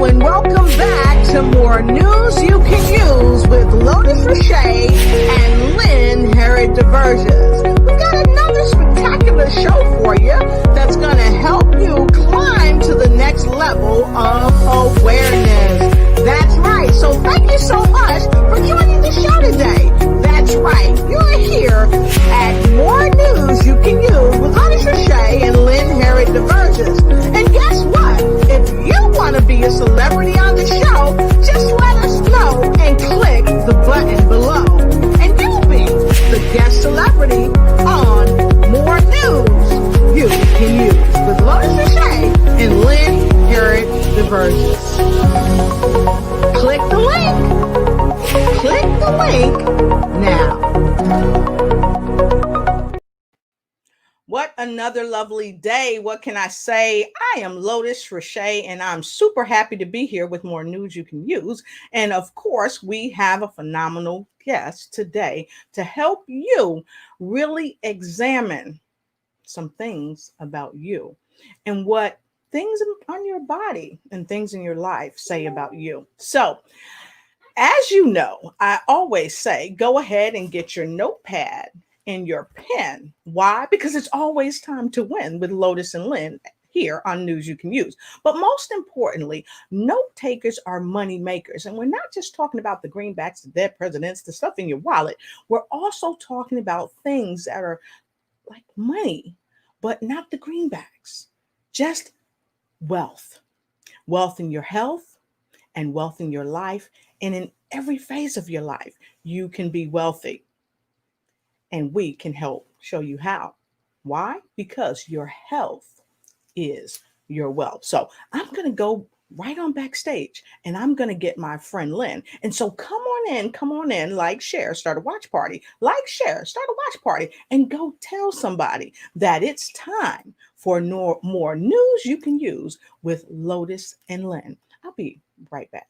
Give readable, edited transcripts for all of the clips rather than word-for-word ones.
and welcome back to more news you can use with Lotus Richey and Lynn Harriet DeVerges. We got another spectacular show for you that's going to help you climb to the next level of awareness. That's right. So thank you so much for joining the show today. That's right. You're here at More News You Can Use with Lotus Richey and Lynn Harriet DeVerges. And guess what? If you want to be a celebrity on the show, just let us know and click the button below. And you'll be the guest celebrity on More News You Can Use with Lotus Richey and Lynn Harriet DeVerges. Click the link. Click the link now. What another lovely day. What can I say? I am Lotus Richey, and I'm super happy to be here with More News You Can Use. And of course, we have a phenomenal guest today to help you really examine some things about you and what things on your body and things in your life say about you. So, as you know, I always say, go ahead and get your notepad and your pen. Why? Because it's always time to win with Lotus and Lynn here on News You Can Use. But most importantly, note takers are money makers. And we're not just talking about the greenbacks, the dead presidents, the stuff in your wallet. We're also talking about things that are like money, but not the greenbacks, just wealth. Wealth in your health and wealth in your life. And in every phase of your life, you can be wealthy. And we can help show you how. Why? Because your health is your wealth. So I'm going to go right on backstage and I'm going to get my friend Lynn. And so come on in, like, share, start a watch party, like, share, start a watch party, and go tell somebody that it's time for more news you can use with Lotus and Lynn. I'll be right back.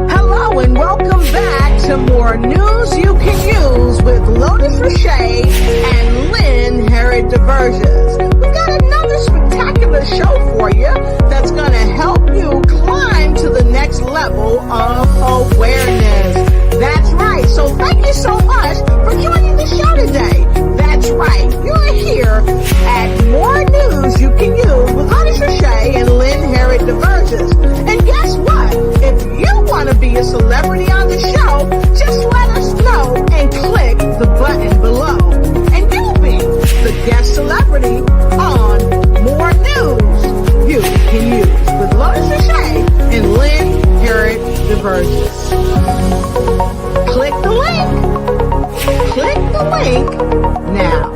Hello and welcome back to More News You Can Use with Lotus Richey and Lynn Harriet DeVerges. We got another spectacular show for you that's going to help you climb to the next level of awareness. That's right. So thank you so much for joining the show today. That's right. You're here at More News You Can Use with Lotus Richey and Lynn Harriet DeVerges. And guess what? If you want to be a celebrity on the show, just let us know and click the button below. And you'll be the guest celebrity on More News You Can Use with Lotus Richey and Lynn Harriet DeVerges. Click the link. Click the link now.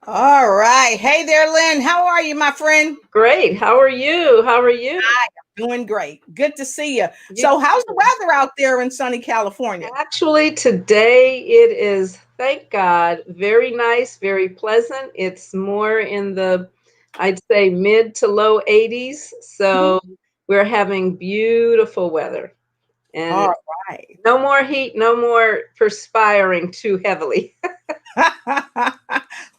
All right. Hey there, Lynn. How are you, my friend? Great. How are you? How are you? I am doing great. Good to see you. So how's the weather out there in sunny California? Actually, today it is, thank God, very nice, very pleasant. It's more in the, I'd say, mid to low 80s. So we're having beautiful weather. And All right. no more heat, no more perspiring too heavily.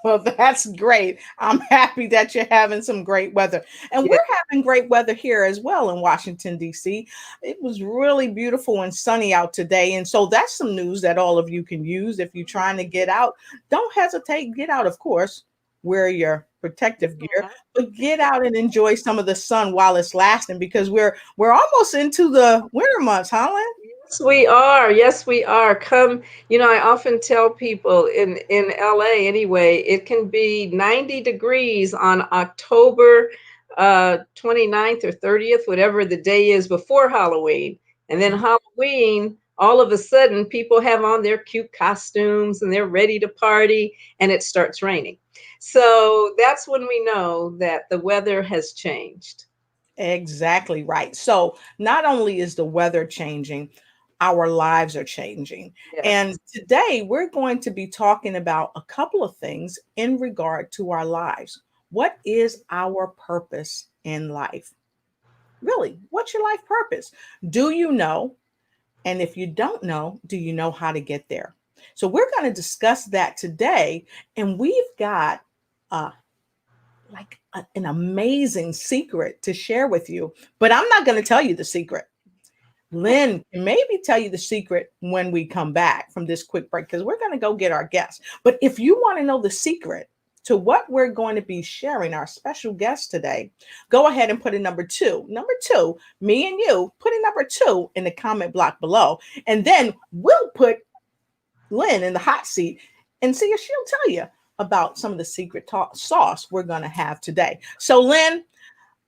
Well, that's great. I'm happy that you're having some great weather. And we're having great weather here as well in Washington, D.C. It was really beautiful and sunny out today. And so that's some news that all of you can use if you're trying to get out. Don't hesitate. Get out, of course. Wear your protective gear, but get out and enjoy some of the sun while it's lasting, because we're almost into the winter months, huh, Lynn? Yes, we are. Yes, we are. Come, I often tell people in LA anyway, it can be 90 degrees on October 29th or 30th, whatever the day is before Halloween. And then Halloween, all of a sudden, people have on their cute costumes and they're ready to party, and it starts raining. So that's when we know that the weather has changed. Exactly right. So not only is the weather changing, our lives are changing. Yes. And today we're going to be talking about a couple of things in regard to our lives. What is our purpose in life? Really, what's your life purpose? Do you know? And if you don't know, do you know how to get there? So we're going to discuss that today. And we've got an amazing secret to share with you, but I'm not going to tell you the secret. Lynn can maybe tell you the secret when we come back from this quick break, because we're going to go get our guests. But if you want to know the secret to what we're going to be sharing, our special guest today, go ahead and put a number 2. Number 2, me and you, put a number 2 in the comment block below. And then we'll put Lynn in the hot seat and see if she'll tell you about some of the secret sauce we're going to have today. So, Lynn,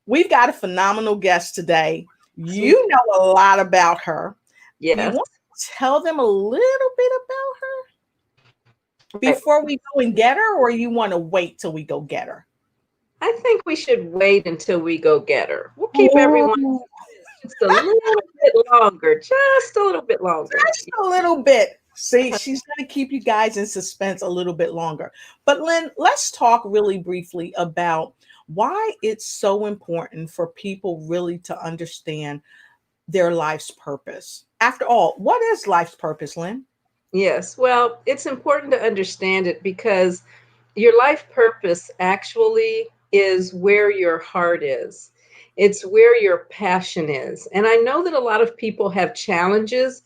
we've got a phenomenal guest today. You know a lot about her. Yes. You want to tell them a little bit about her before we go and get her, or you want to wait till we go get her? I think we should wait until we go get her. We'll keep everyone just a little bit longer, just a little bit longer. Just a little bit. See, she's going to keep you guys in suspense a little bit longer. But Lynn, let's talk really briefly about why it's so important for people really to understand their life's purpose. After all, what is life's purpose, Lynn? Yes, well, it's important to understand it because your life purpose actually is where your heart is. It's where your passion is. And I know that a lot of people have challenges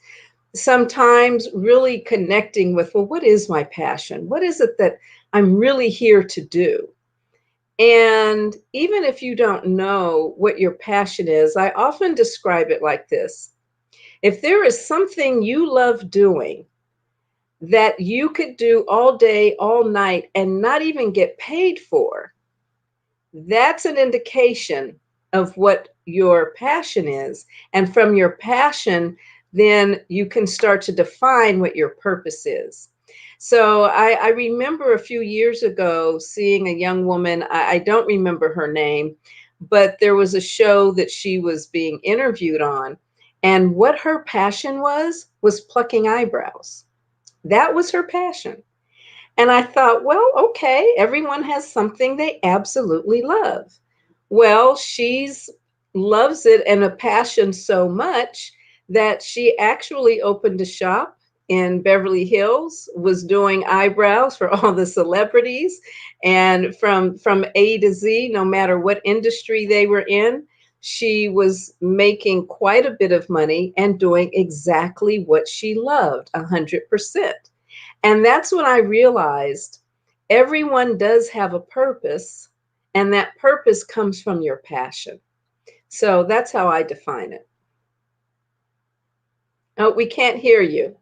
sometimes really connecting with, well, what is my passion? What is it that I'm really here to do? And even if you don't know what your passion is, I often describe it like this. If there is something you love doing that you could do all day, all night, and not even get paid for, that's an indication of what your passion is. And from your passion, then you can start to define what your purpose is. So I remember a few years ago seeing a young woman, I don't remember her name, but there was a show that she was being interviewed on. And what her passion was plucking eyebrows. That was her passion. And I thought, well, okay, everyone has something they absolutely love. Well, she's loves it and a passion so much that she actually opened a shop in Beverly Hills, was doing eyebrows for all the celebrities, and from A to Z, no matter what industry they were in, she was making quite a bit of money and doing exactly what she loved, 100%. And that's when I realized everyone does have a purpose, and that purpose comes from your passion. So that's how I define it. Oh, we can't hear you.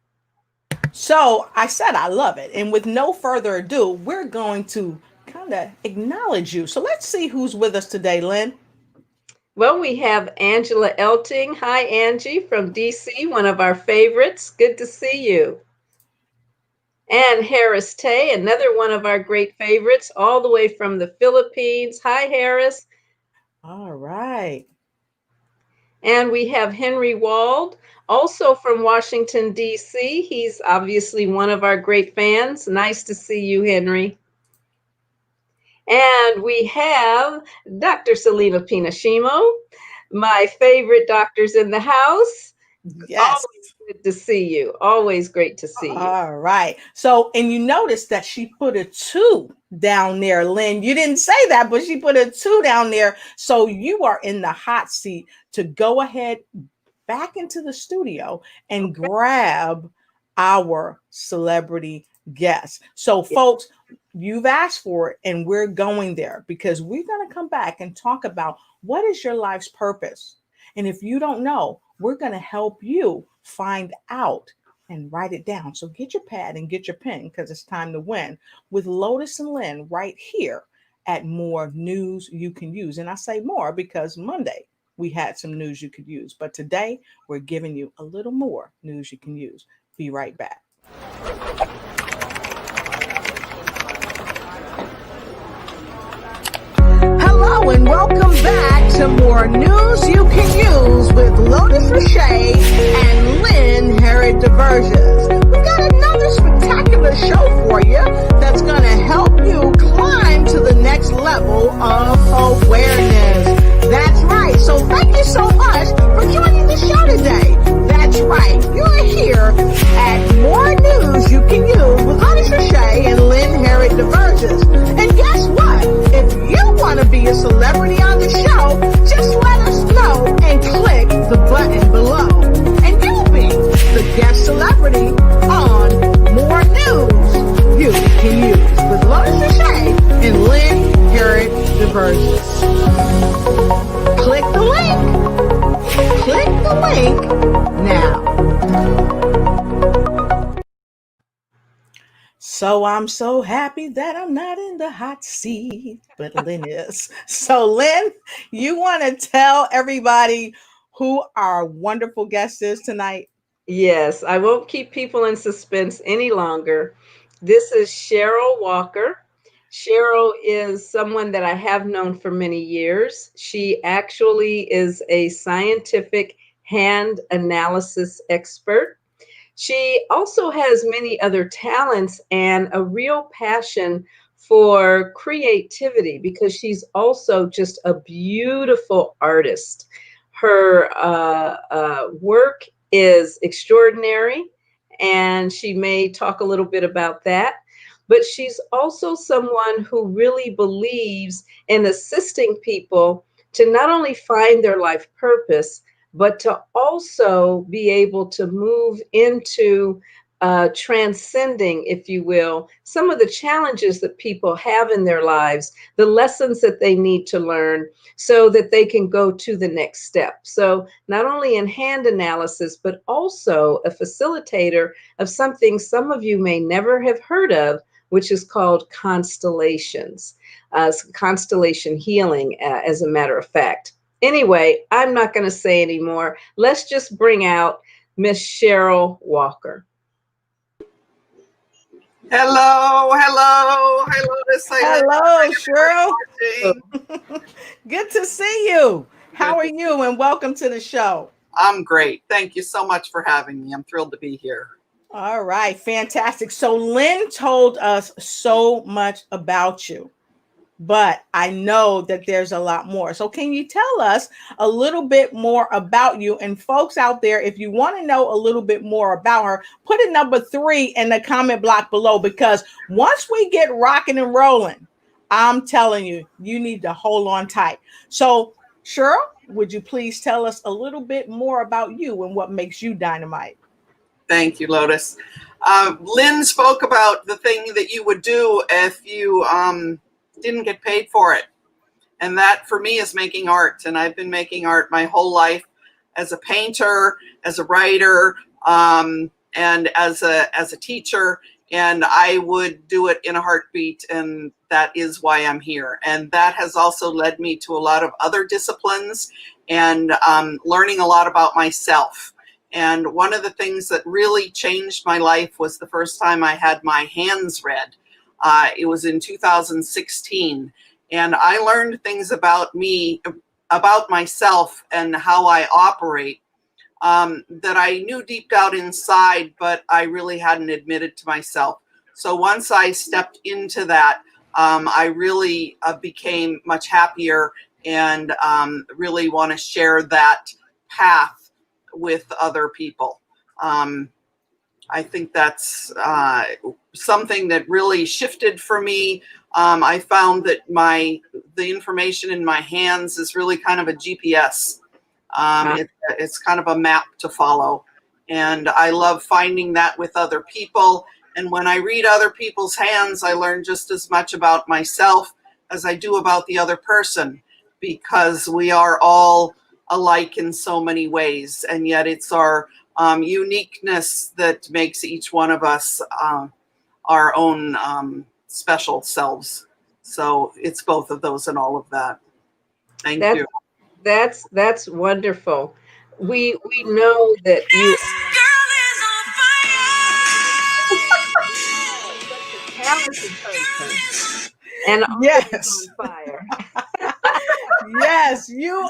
So I said I love it. And with no further ado, we're going to kind of acknowledge you. So let's see who's with us today, Lynn. Well, we have Angela Elting. Hi, Angie from DC, one of our favorites. Good to see you. And Harris Tay, another one of our great favorites, all the way from the Philippines. Hi, Harris. All right. And we have Henry Wald, also from Washington, D.C. He's obviously one of our great fans. Nice to see you, Henry. And we have Dr. Selena Pinashimo, my favorite doctors in the house. Yes. Always good to see you. Always great to see you. All right. So, and you notice that she put a 2 down there, Lynn. You didn't say that, but she put a 2 down there. So you are in the hot seat to go ahead back into the studio and grab our celebrity guest. So, folks, you've asked for it, and we're going there because we're going to come back and talk about what is your life's purpose. And if you don't know, we're going to help you find out and write it down. So get your pad and get your pen because it's time to win with Lotus and Lynn right here at More News You Can Use. And I say more because Monday we had some news you could use, but today we're giving you a little more news you can use. Be right back. Hello and welcome back to More News You Can Use with Lotus Richey and Lynn Harry DeVerges. We got another spectacular show for you that's going to help you climb to the next level of awareness. That's right. So thank you so much for joining the show today. That's right. You're here at More News You Can So I'm so happy that I'm not in the hot seat, but Lynn is. So, Lynn, you want to tell everybody who our wonderful guest is tonight? Yes, I won't keep people in suspense any longer. This is Cheryl Walker. Cheryl is someone that I have known for many years. She actually is a scientific hand analysis expert. She also has many other talents and a real passion for creativity because she's also just a beautiful artist. Her work is extraordinary, and she may talk a little bit about that. But she's also someone who really believes in assisting people to not only find their life purpose, but to also be able to move into transcending, if you will, some of the challenges that people have in their lives, the lessons that they need to learn so that they can go to the next step. So, not only in hand analysis, but also a facilitator of something some of you may never have heard of, which is called constellations, constellation healing, as a matter of fact. Anyway, I'm not going to say anymore. Let's just bring out Miss Cheryl Walker. Hello, hello, hi Lotus. Hello, Cheryl. Hi, Good to see you. How good. are you? And welcome to the show. I'm great. Thank you so much for having me. I'm thrilled to be here. All right, fantastic. So, Lynn told us so much about you, but I know that there's a lot more. So, can you tell us a little bit more about you? And folks out there, if you want to know a little bit more about her, put a number 3 in the comment block below, because once we get rocking and rolling, I'm telling you, you need to hold on tight. So, Cheryl, would you please tell us a little bit more about you and what makes you dynamite? Thank you, Lotus. Lynn spoke about the thing that you would do if you didn't get paid for it. And that for me is making art. And I've been making art my whole life as a painter, as a writer, and as a teacher. And I would do it in a heartbeat. And that is why I'm here. And that has also led me to a lot of other disciplines and learning a lot about myself. And one of the things that really changed my life was the first time I had my hands read. It was in 2016. And I learned things about me, about myself and how I operate that I knew deep down inside, but I really hadn't admitted to myself. So once I stepped into that, I really became much happier and really want to share that path with other people. I think that's something that really shifted for me. I found that the information in my hands is really kind of a GPS. It's kind of a map to follow. And I love finding that with other people. And when I read other people's hands, I learn just as much about myself as I do about the other person, because we are all alike in so many ways. And yet it's our uniqueness that makes each one of us our own special selves. So it's both of those and all of that. Thank you. That's wonderful. We know that you are such a talented person and always Yes. on fire. Yes, you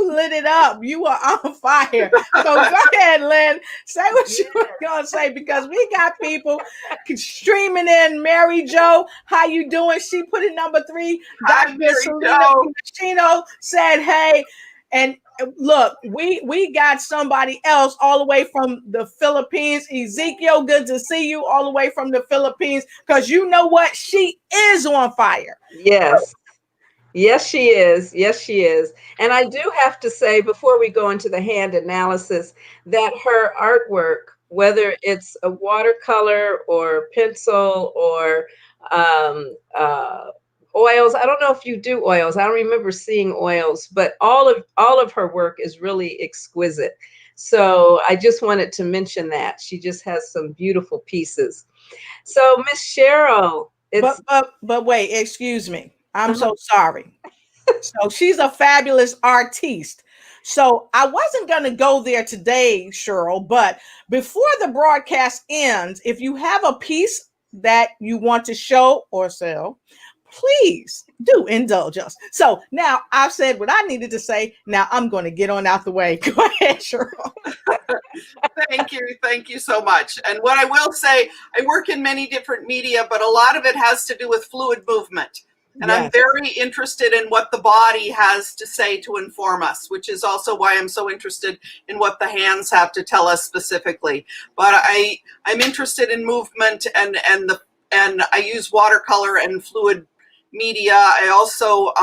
lit it up. You are on fire. So go ahead, Lynn. Say what you were gonna say, because we got people streaming in. Mary Jo, how you doing? She put in number 3. Hi, Dr. Mary Selena Jo. Pacino said, hey. And look, we got somebody else all the way from the Philippines. Ezekiel, good to see you all the way from the Philippines, because you know what? She is on fire. Yes. Yes, she is. Yes, she is. And I do have to say, before we go into the hand analysis, that her artwork, whether it's a watercolor or pencil or oils, I don't know if you do oils. I don't remember seeing oils, but all of her work is really exquisite. So I just wanted to mention that. She just has some beautiful pieces. So Miss Cheryl, it's But wait, excuse me. I'm uh-huh. so sorry. So she's a fabulous artiste. So I wasn't going to go there today, Cheryl, but before the broadcast ends, if you have a piece that you want to show or sell, please do indulge us. So now I've said what I needed to say. Now I'm going to get on out the way. Go ahead, Cheryl. Thank you so much. And what I will say, I work in many different media, but a lot of it has to do with fluid movement. And I'm Yes. very interested in what the body has to say to inform us, which is also why I'm so interested in what the hands have to tell us specifically. But I'm interested in movement and I use watercolor and fluid media. I also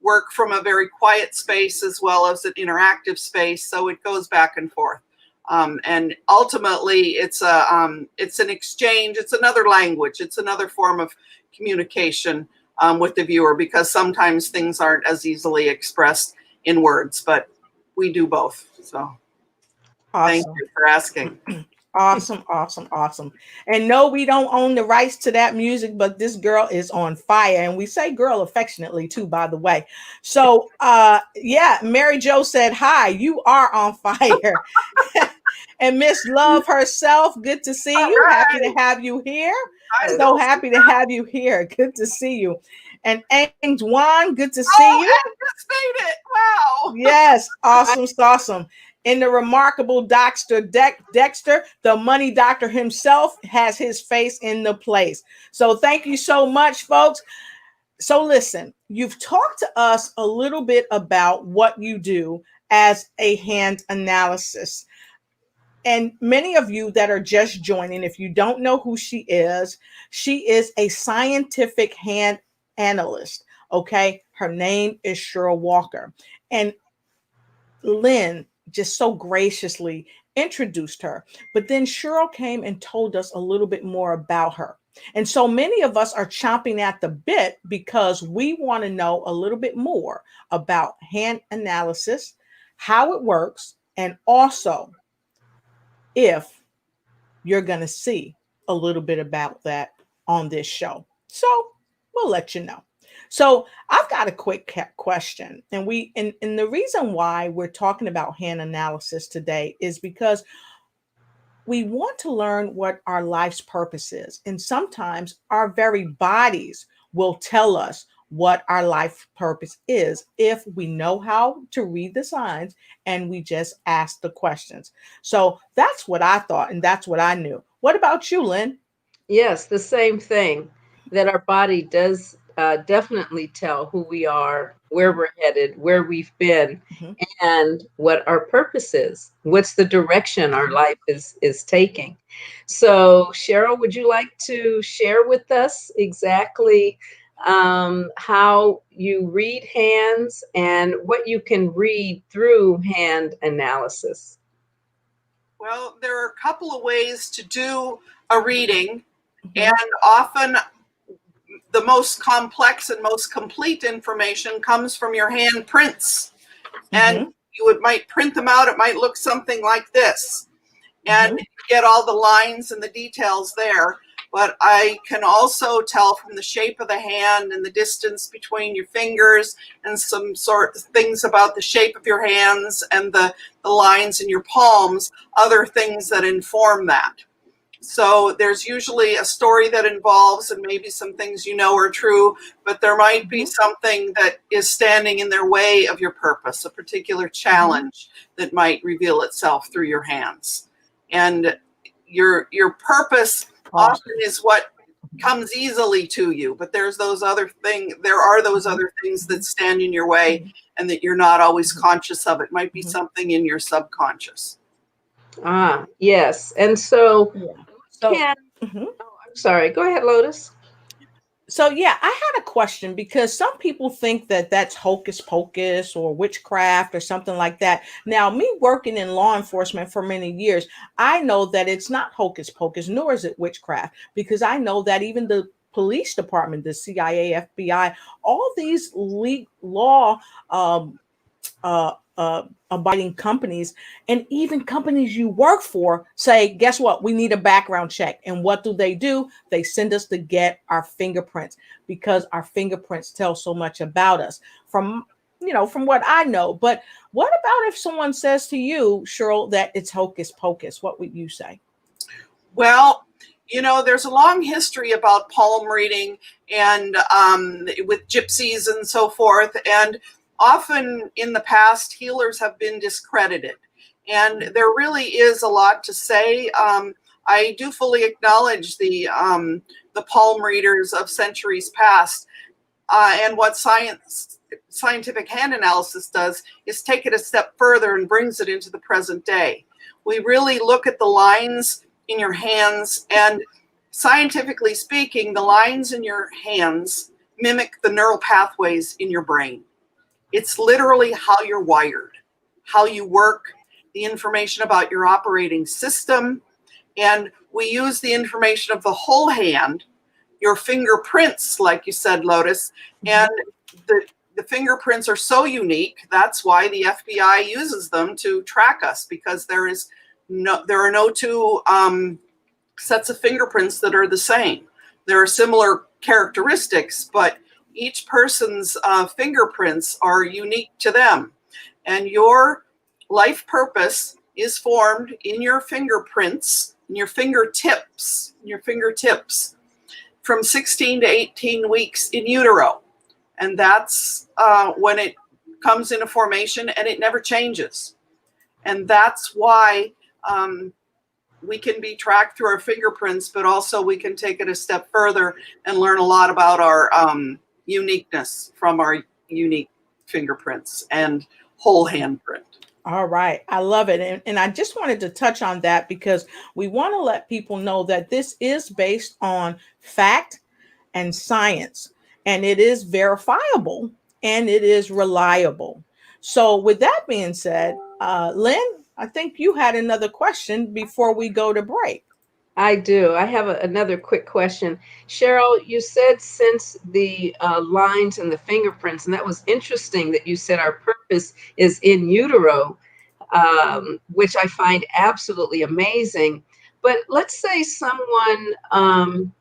work from a very quiet space as well as an interactive space, so it goes back and forth. And ultimately, it's an exchange. It's another language. It's another form of communication with the viewer, because sometimes things aren't as easily expressed in words, but we do both. So thank Awesome. you for asking. Awesome, awesome, awesome. And no, we don't own the rights to that music, but this girl is on fire. And we say girl affectionately too, by the way. So yeah, Mary Jo said, hi, you are on fire. And Miss Love herself, good to see All you. Happy to right. have you here. I So will see happy to have you here. Good to see you. And Juan, good to see Oh, you. Agnes made it. Wow. Yes, awesome, awesome. And the remarkable Dexter, the money doctor himself, has his face in the place. So thank you so much, folks. So listen, you've talked to us a little bit about what you do as a hand analysis. And many of you that are just joining, if you don't know who she is a scientific hand analyst. Okay. Her name is Cheryl Walker. And Lynn just so graciously introduced her. But then Cheryl came and told us a little bit more about her. And so many of us are chomping at the bit because we want to know a little bit more about hand analysis, how it works, and also if you're going to see a little bit about that on this show. So we'll let you know. So I've got a quick question, and the reason why we're talking about hand analysis today is because we want to learn what our life's purpose is, and sometimes our very bodies will tell us what our life purpose is if we know how to read the signs and we just ask the questions. So that's what I thought, and that's what I knew. What about you, Lynn? Yes, the same thing, that our body does definitely tell who we are, where we're headed, where we've been, Mhm. and what our purpose is. What's the direction our life is taking? So, Cheryl, would you like to share with us exactly how you read hands and what you can read through hand analysis? Well, there are a couple of ways to do a reading, Mhm. and often the most complex and most complete information comes from your hand prints. And Mhm. might print them out. It might look something like this. And Mhm. you get all the lines and the details there. But I can also tell from the shape of the hand and the distance between your fingers and some sort of things about the shape of your hands and the lines in your palms, other things that inform that. So there's usually a story that involves, and maybe some things you know are true, but there might be Mhm. something that is standing in their way of your purpose, a particular Mhm. challenge that might reveal itself through your hands. And your purpose often Awesome. is what comes easily to you, but there are those Mhm. other things that Mhm. stand in your way Mhm. and that you're not always Mhm. conscious of. It might be Mhm. something in your subconscious. Ah, yes. And so, Yeah. So, can mhm. oh, I'm sorry. Go ahead, Lotus. So yeah, I had a question because some people think that that's hocus pocus or witchcraft or something like that. Now, me working in law enforcement for many years, I know that it's not hocus pocus, nor is it witchcraft, because I know that even the police department, the CIA, FBI, all these law um, abiding companies, and even companies you work for say, guess what? We need a background check. And what do? They send us to get our fingerprints, because our fingerprints tell so much about us from, from what I know. But what about if someone says to you, Cheryl, that it's hocus pocus? What would you say? Well, there's a long history about palm reading and with gypsies and so forth. And often in the past, healers have been discredited. And there really is a lot to say. I do fully acknowledge the palm readers of centuries past. And what scientific hand analysis does is take it a step further and brings it into the present day. We really look at the lines in your hands, and scientifically speaking, the lines in your hands mimic the neural pathways in your brain. It's literally how you're wired, how you work, the information about your operating system. And we use the information of the whole hand, your fingerprints, like you said, Lotus, and the fingerprints are so unique. That's why the FBI uses them to track us, because there are no two sets of fingerprints that are the same. There are similar characteristics, but each person's fingerprints are unique to them. And your life purpose is formed in your fingerprints, in your fingertips, from 16 to 18 weeks in utero. And that's when it comes into formation, and it never changes. And that's why we can be tracked through our fingerprints, but also we can take it a step further and learn a lot about our uniqueness from our unique fingerprints and whole handprint. All right. I love it. And I just wanted to touch on that, because we want to let people know that this is based on fact and science, and it is verifiable and it is reliable. So with that being said, Lynn, I think you had another question before we go to break. I do. I have another quick question. Cheryl, you said since the lines and the fingerprints, and that was interesting that you said our purpose is in utero, which I find absolutely amazing. But let's say someone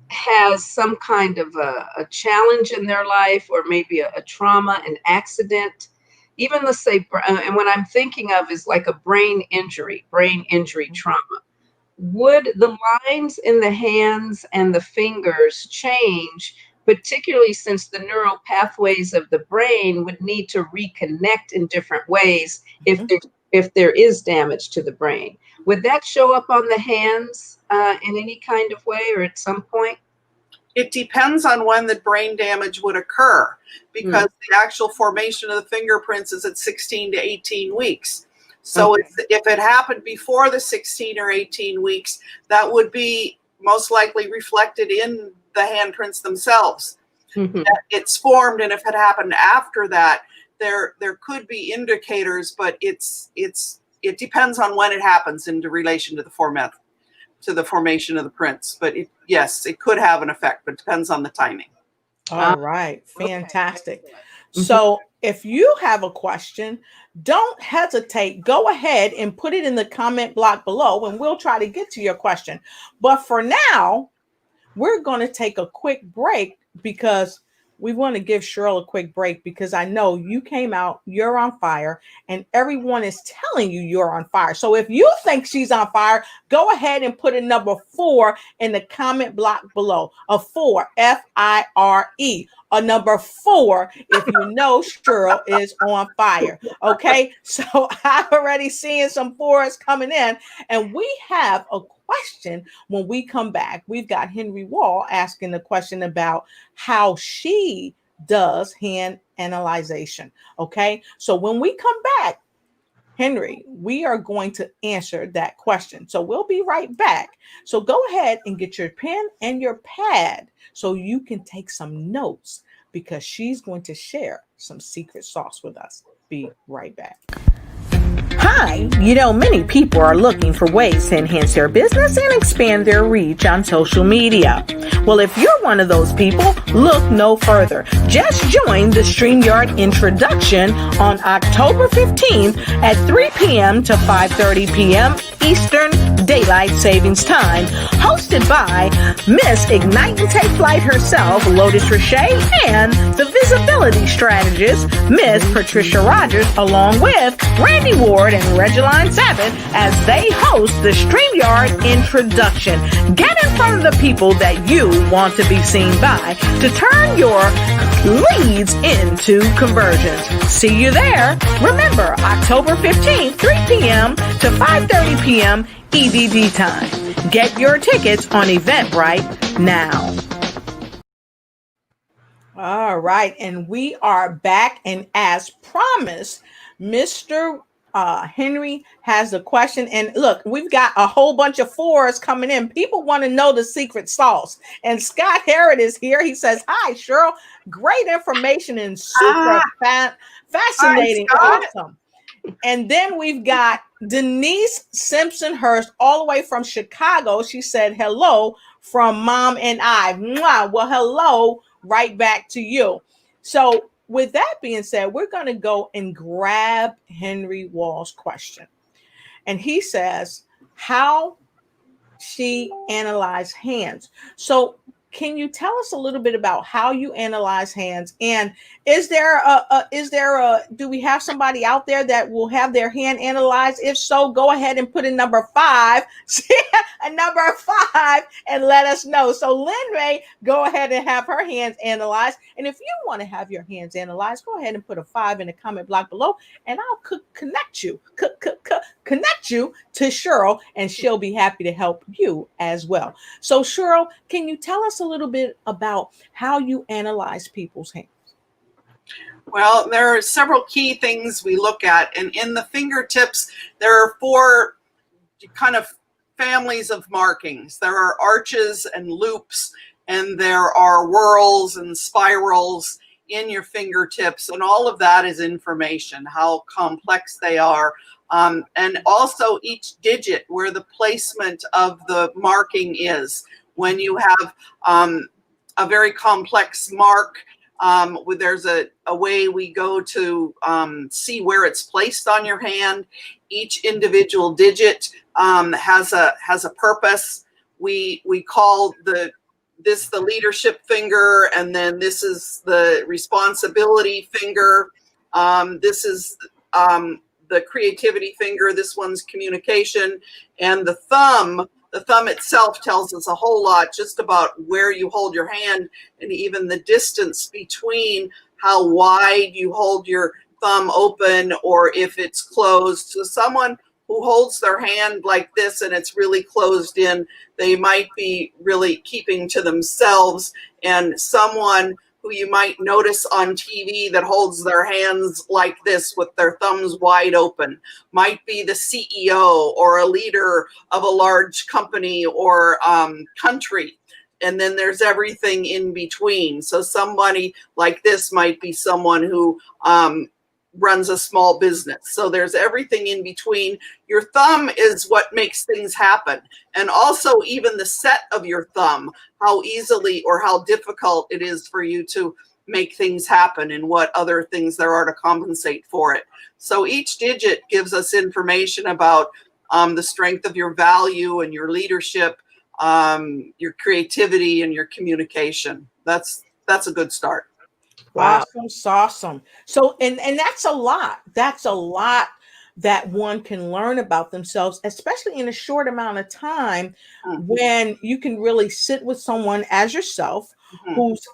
has some kind of a challenge in their life, or maybe a trauma, an accident. Even let's say, and what I'm thinking of is like a brain injury trauma. Would the lines in the hands and the fingers change, particularly since the neural pathways of the brain would need to reconnect in different ways if there is damage to the brain? Would that show up on the hands in any kind of way, or at some point? It depends on when the brain damage would occur, because the actual formation of the fingerprints is at 16 to 18 weeks. So if it happened before the 16 or 18 weeks, that would be most likely reflected in the handprints themselves. That it's formed, and if it happened after that, there could be indicators, but it depends on when it happens in relation to the formation of the prints. But yes, it could have an effect, but it depends on the timing. All right. Fantastic. So if you have a question, don't hesitate. Go ahead and put it in the comment block below, and we'll try to get to your question. But for now, we're going to take a quick break, because we want to give Cheryl a quick break, because I know you came out, you're on fire, and everyone is telling you you're on fire. So if you think she's on fire, go ahead and put a number 4 in the comment block below. A 4, F-I-R-E. A number 4 if you know Cheryl is on fire. Okay, so I'm already seeing some 4s coming in, and we have a question when we come back. We've got Henry Wall asking the question about how she does hand analyzation. Okay, so when we come back, Henry, we are going to answer that question. So we'll be right back. So go ahead and get your pen and your pad so you can take some notes, because she's going to share some secret sauce with us. Be right back. Hi, many people are looking for ways to enhance their business and expand their reach on social media. Well, if you're one of those people, look no further. Just join the StreamYard introduction on October 15th at 3 p.m. to 5:30 p.m. Eastern Daylight Savings Time, hosted by Miss Ignite&TakeFlight herself, Lotus Richey, and the visibility strategist, Miss Patricia Rogers, along with Randy Ward and Regeline Sabbath, as they host the StreamYard introduction. Get in front of the people that you want to be seen by to turn your leads into conversions. See you there. Remember, October 15th, 3 p.m. to 5:30 p.m. EDD time. Get your tickets on Eventbrite now. All right, and we are back, and as promised, Mr. Henry has a question. And look, we've got a whole bunch of fours coming in. People want to know the secret sauce. And Scott Harrod is here. He says, "Hi, Cheryl. Great information and super fascinating. Hi, awesome." And then we've got Denise Simpson Hurst, all the way from Chicago. She said, "Hello from Mom and I." Mwah. Well, hello right back to you. So with that being said, we're going to go and grab Henry Wall's question. And he says, how she analyzed hands. So can you tell us a little bit about how you analyze hands? And is there do we have somebody out there that will have their hand analyzed? If so, go ahead and put in number 5, a number 5, and let us know. So Lynn Ray, go ahead and have her hands analyzed. And if you want to have your hands analyzed, go ahead and put a 5 in the comment block below, and I'll connect you to Cheryl, and she'll be happy to help you as well. So Cheryl, can you tell us a little bit about how you analyze people's hands? Well, there are several key things we look at, and in the fingertips, there are 4 kind of families of markings. There are arches and loops, and there are whorls and spirals in your fingertips, and all of that is information, how complex they are. And also each digit, where the placement of the marking is. When you have a very complex mark, there's a way we go to see where it's placed on your hand. Each individual digit has a purpose. We call this the leadership finger, and then this is the responsibility finger. This is the creativity finger. This one's communication, and the thumb. The thumb itself tells us a whole lot just about where you hold your hand, and even the distance between how wide you hold your thumb open or if it's closed. So someone who holds their hand like this and it's really closed in, they might be really keeping to themselves. And someone who you might notice on TV that holds their hands like this with their thumbs wide open might be the CEO or a leader of a large company or country. And then there's everything in between. So somebody like this might be someone who runs a small business. So there's everything in between. Your thumb is what makes things happen. And also even the set of your thumb, how easily or how difficult it is for you to make things happen and what other things there are to compensate for it. So each digit gives us information about the strength of your value and your leadership, your creativity and your communication. That's a good start. Wow. Awesome. So, and that's a lot. That's a lot that one can learn about themselves, especially in a short amount of time, when you can really sit with someone as yourself, who's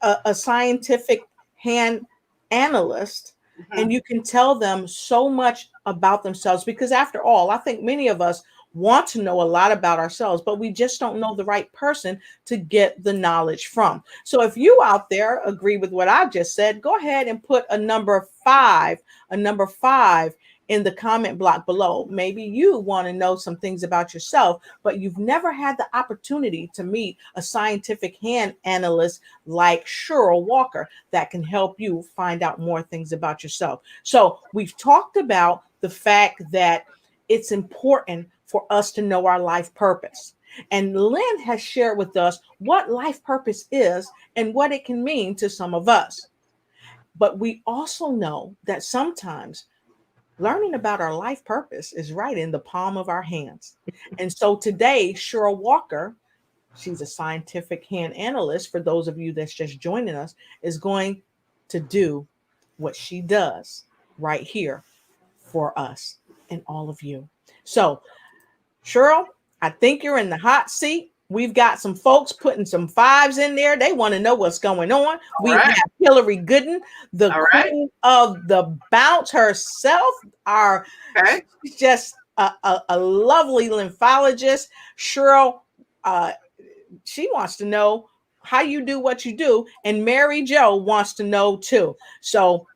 a scientific hand analyst, and you can tell them so much about themselves. Because after all, I think many of us want to know a lot about ourselves, but we just don't know the right person to get the knowledge from. So if you out there agree with what I've just said, go ahead and put a number 5 in the comment block below. Maybe you want to know some things about yourself, but you've never had the opportunity to meet a scientific hand analyst like Cheryl Walker that can help you find out more things about yourself. So we've talked about the fact that it's important for us to know our life purpose. And Lynn has shared with us what life purpose is and what it can mean to some of us. But we also know that sometimes learning about our life purpose is right in the palm of our hands. And so today, Cheryl Walker, she's a scientific hand analyst, for those of you that's just joining us, is going to do what she does right here for us and all of you. So, Cheryl, I think you're in the hot seat. We've got some folks putting some fives in there. They want to know what's going on. We have Hillary Gooden, the queen of the bounce herself. She's just a lovely lymphologist. Cheryl, she wants to know how you do what you do. And Mary Jo wants to know too. So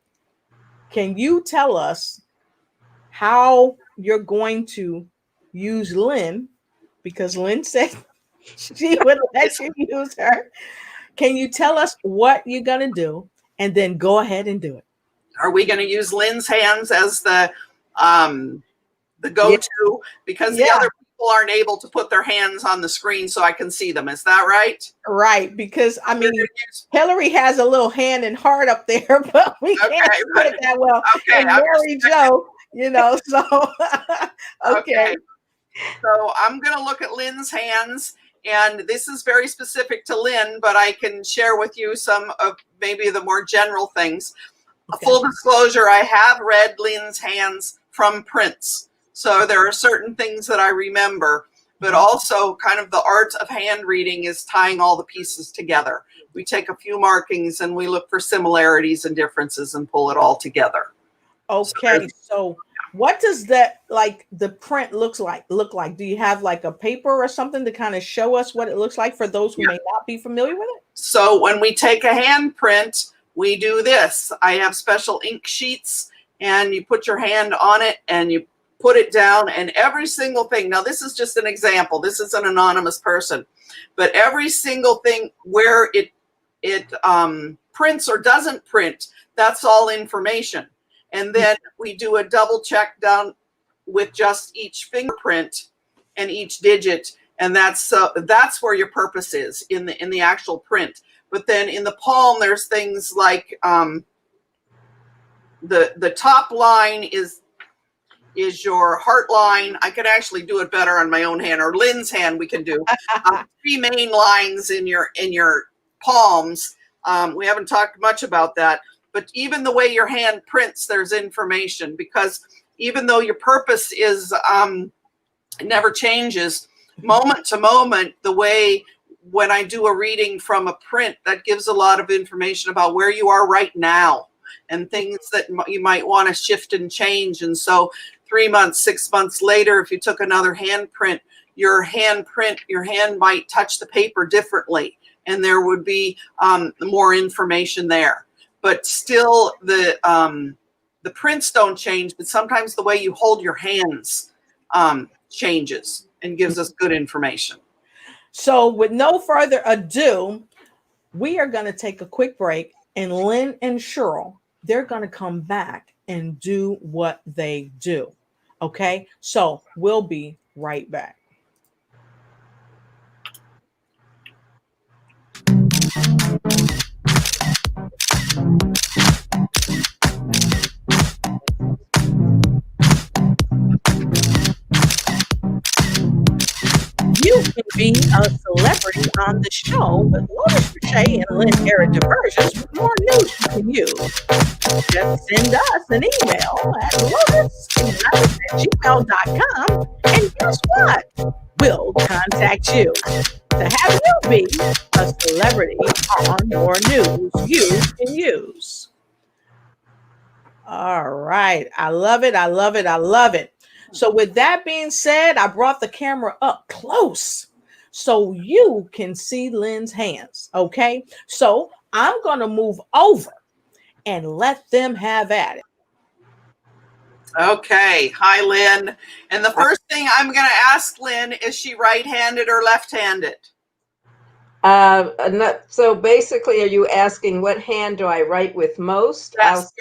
can you tell us how you're going to use Lynn? Because Lynn said she would let you use her. Can you tell us what you're going to do and then go ahead and do it? Are we going to use Lynn's hands as the go-to? Because the other people aren't able to put their hands on the screen so I can see them. Is that right? Right. Because, I mean, Hillary has a little hand and heart up there, but we can't see it that well. Okay. And Mary Jo, so, okay. So I'm going to look at Lynn's hands, and this is very specific to Lynn, but I can share with you some of maybe the more general things. Okay. Full disclosure, I have read Lynn's hands from prints. So there are certain things that I remember, but also kind of the art of hand reading is tying all the pieces together. We take a few markings and we look for similarities and differences and pull it all together. Okay, so what does that, like, the print look like? Do you have like a paper or something to kind of show us what it looks like for those who may not be familiar with it? So when we take a hand print, we do this. I have special ink sheets, and you put your hand on it and you put it down, and every single thing, now this is just an example, this is an anonymous person, but every single thing where it prints or doesn't print, that's all information. And then we do a double check down with just each fingerprint and each digit, and that's where your purpose is in the actual print. But then in the palm, there's things like the top line is your heart line. I could actually do it better on my own hand, or Lynn's hand. We can do 3 main lines in your palms. We haven't talked much about that. But even the way your hand prints, there's information, because even though your purpose is never changes, moment to moment, the way when I do a reading from a print, that gives a lot of information about where you are right now and things that you might want to shift and change. And so 3 months, 6 months later, if you took another hand print, your hand might touch the paper differently, and there would be more information there. But still, the prints don't change, but sometimes the way you hold your hands changes and gives us good information. So with no further ado, we are going to take a quick break, and Lynn and Cheryl, they're going to come back and do what they do. Okay, so we'll be right back. You can be a celebrity on the show with Lotus Richey and Lynn Era Diversions with more news you can use. Just send us an email at lotus@gmail.com, and guess what? We'll contact you to have you be a celebrity on more news you can use. All right. I love it. I love it. I love it. So with that being said, I brought the camera up close so you can see Lynn's hands. Okay. So I'm going to move over and let them have at it. Okay. Hi, Lynn. And the first thing I'm going to ask Lynn, is she right-handed or left-handed? So basically, are you asking what hand do I write with most? Yes.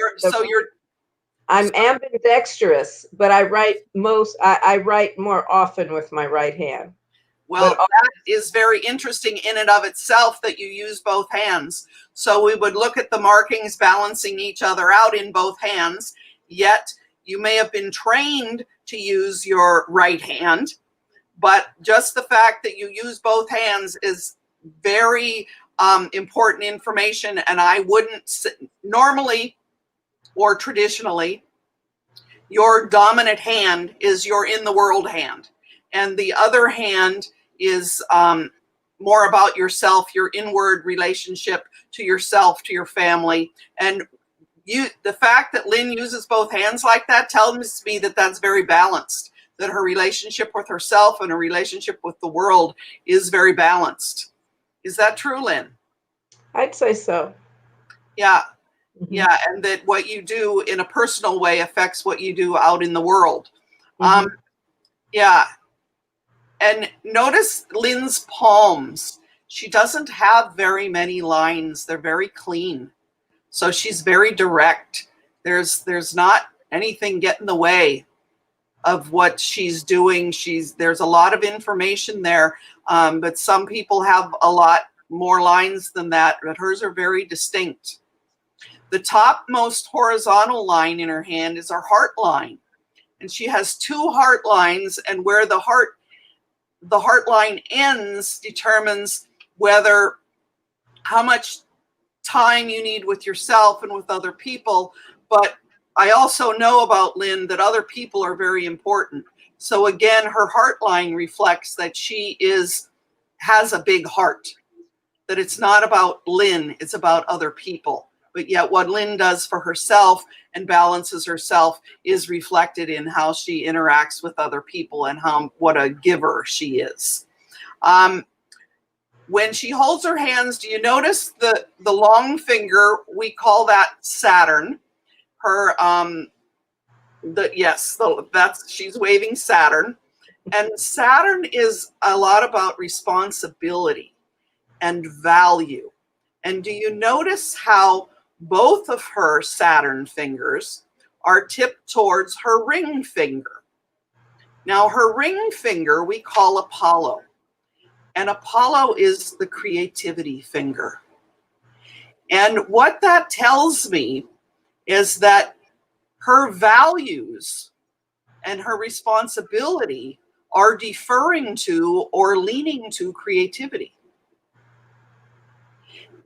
I'm ambidextrous, but I write I write more often with my right hand. Well, that is very interesting in and of itself, that you use both hands. So we would look at the markings balancing each other out in both hands, yet you may have been trained to use your right hand, but just the fact that you use both hands is very important information. And I wouldn't normally or traditionally, your dominant hand is your in the world hand, and the other hand is more about yourself, your inward relationship to yourself, to your family. And the fact that Lynn uses both hands like that tells me that that's very balanced, that her relationship with herself and her relationship with the world is very balanced. Is that true, Lynn? I'd say so. Yeah. Yeah, and that what you do in a personal way affects what you do out in the world. Yeah, and notice Lynn's palms. She doesn't have very many lines. They're very clean. So she's very direct. There's not anything get in the way of what she's doing. There's a lot of information there, but some people have a lot more lines than that, but hers are very distinct. The topmost horizontal line in her hand is her heart line. And she has two heart lines, and where the heart line ends determines how much time you need with yourself and with other people. But I also know about Lynn that other people are very important. So again, her heart line reflects that she has a big heart, that it's not about Lynn, it's about other people. But yet what Lynn does for herself and balances herself is reflected in how she interacts with other people and what a giver she is. When she holds her hands, do you notice the long finger? We call that Saturn. She's waving Saturn. And Saturn is a lot about responsibility and value. And do you notice how both of her Saturn fingers are tipped towards her ring finger? Now, her ring finger we call Apollo. And Apollo is the creativity finger. And what that tells me is that her values and her responsibility are deferring to or leaning to creativity.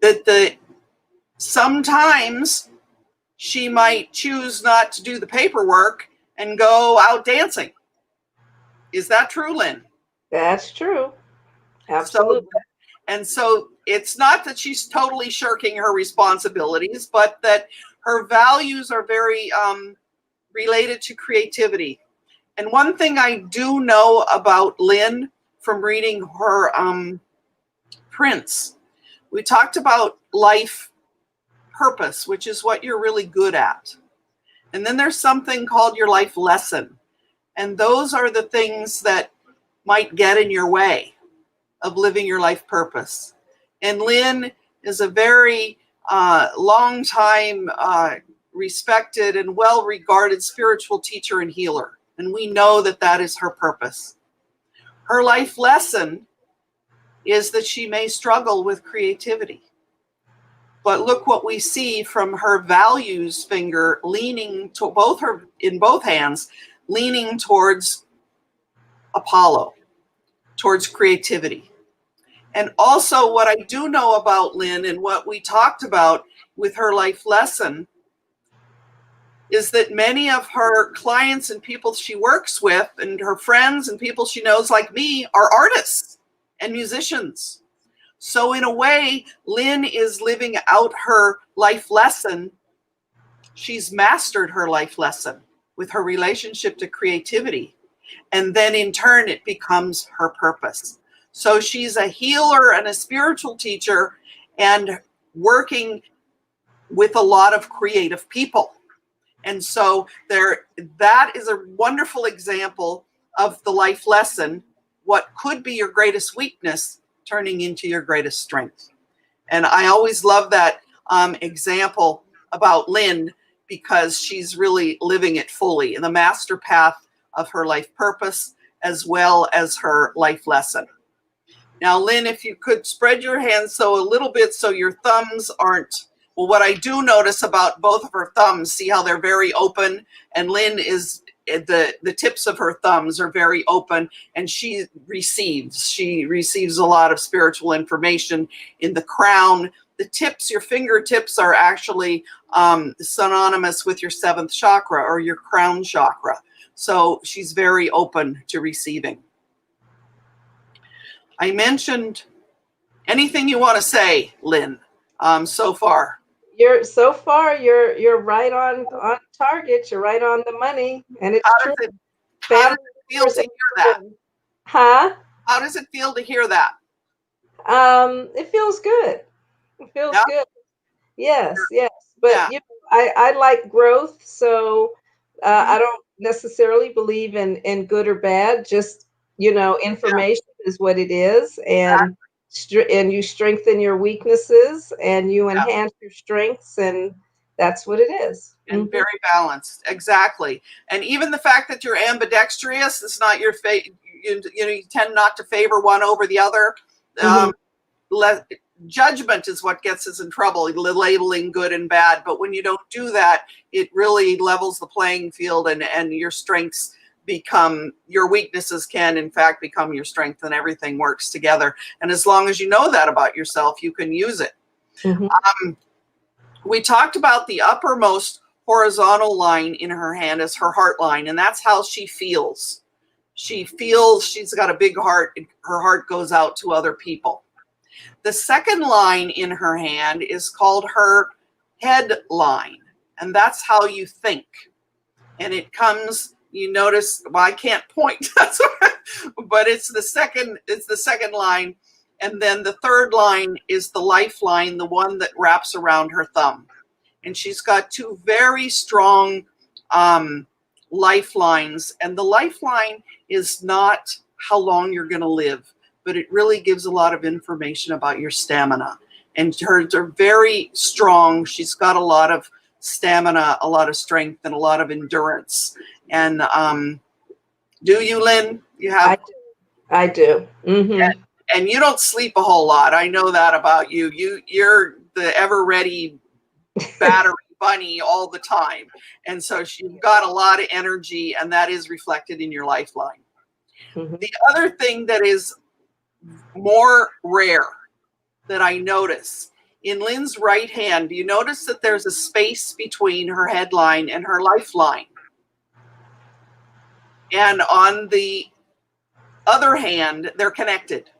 That sometimes she might choose not to do the paperwork and go out dancing. Is that true, Lynn? That's true. Absolutely. So it's not that she's totally shirking her responsibilities, but that her values are very related to creativity. And one thing I do know about Lynn from reading her prints, we talked about life purpose, which is what you're really good at. And then there's something called your life lesson. And those are the things that might get in your way of living your life purpose. And Lynn is a very long time respected and well-regarded spiritual teacher and healer. And we know that that is her purpose. Her life lesson is that she may struggle with creativity. But look what we see from her values finger leaning to in both hands, leaning towards Apollo, towards creativity. And also what I do know about Lynn and what we talked about with her life lesson is that many of her clients and people she works with and her friends and people she knows like me are artists and musicians. So in a way, Lynn is living out her life lesson. She's mastered her life lesson with her relationship to creativity. And then in turn, it becomes her purpose. So she's a healer and a spiritual teacher and working with a lot of creative people. And so that is a wonderful example of the life lesson, what could be your greatest weakness turning into your greatest strength. And I always love that example about Lynn, because she's really living it fully in the master path of her life purpose as well as her life lesson. Now, Lynn, if you could spread your hands so a little bit so your thumbs aren't, well, what I do notice about both of her thumbs, see how they're very open, and Lynn is, the tips of her thumbs are very open, and she receives a lot of spiritual information in the crown. The tips, your fingertips, are actually synonymous with your seventh chakra or your crown chakra. So she's very open to receiving. I mentioned anything you want to say, Lynn, so far. You're right on target. You're right on the money, and it's true. How does it feel to hear that? Huh? How does it feel to hear that? It feels good. It feels good. Yes, yes. But you know, I like growth, so I don't necessarily believe in good or bad. Just, you know, information is what it is, and you strengthen your weaknesses and you enhance your strengths, and that's what it is. And very balanced, exactly. And even the fact that you're ambidextrous, it's not your you know, you tend not to favor one over the other. Judgment is what gets us in trouble, labeling good and bad. But when you don't do that, it really levels the playing field, and your strengths become, your weaknesses can in fact become your strength, and everything works together. And as long as you know that about yourself, you can use it. We talked about the uppermost horizontal line in her hand as her heart line, and that's how she feels. She feels she's got a big heart, and her heart goes out to other people. The second line in her hand is called her head line, and that's how you think. And it comes, you notice, well, I can't point, but it's the second line. And then the third line is the lifeline, the one that wraps around her thumb. And she's got two very strong lifelines. And the lifeline is not how long you're going to live, but it really gives a lot of information about your stamina. And hers are very strong. She's got a lot of stamina, a lot of strength, and a lot of endurance. And do you, Lynn? You have? I do. And you don't sleep a whole lot. I know that about you. You're the ever-ready battery bunny all the time. And so you've got a lot of energy, and that is reflected in your lifeline. The other thing that is more rare that I notice in Lynn's right hand, do you notice that there's a space between her headline and her lifeline? And on the other hand, they're connected.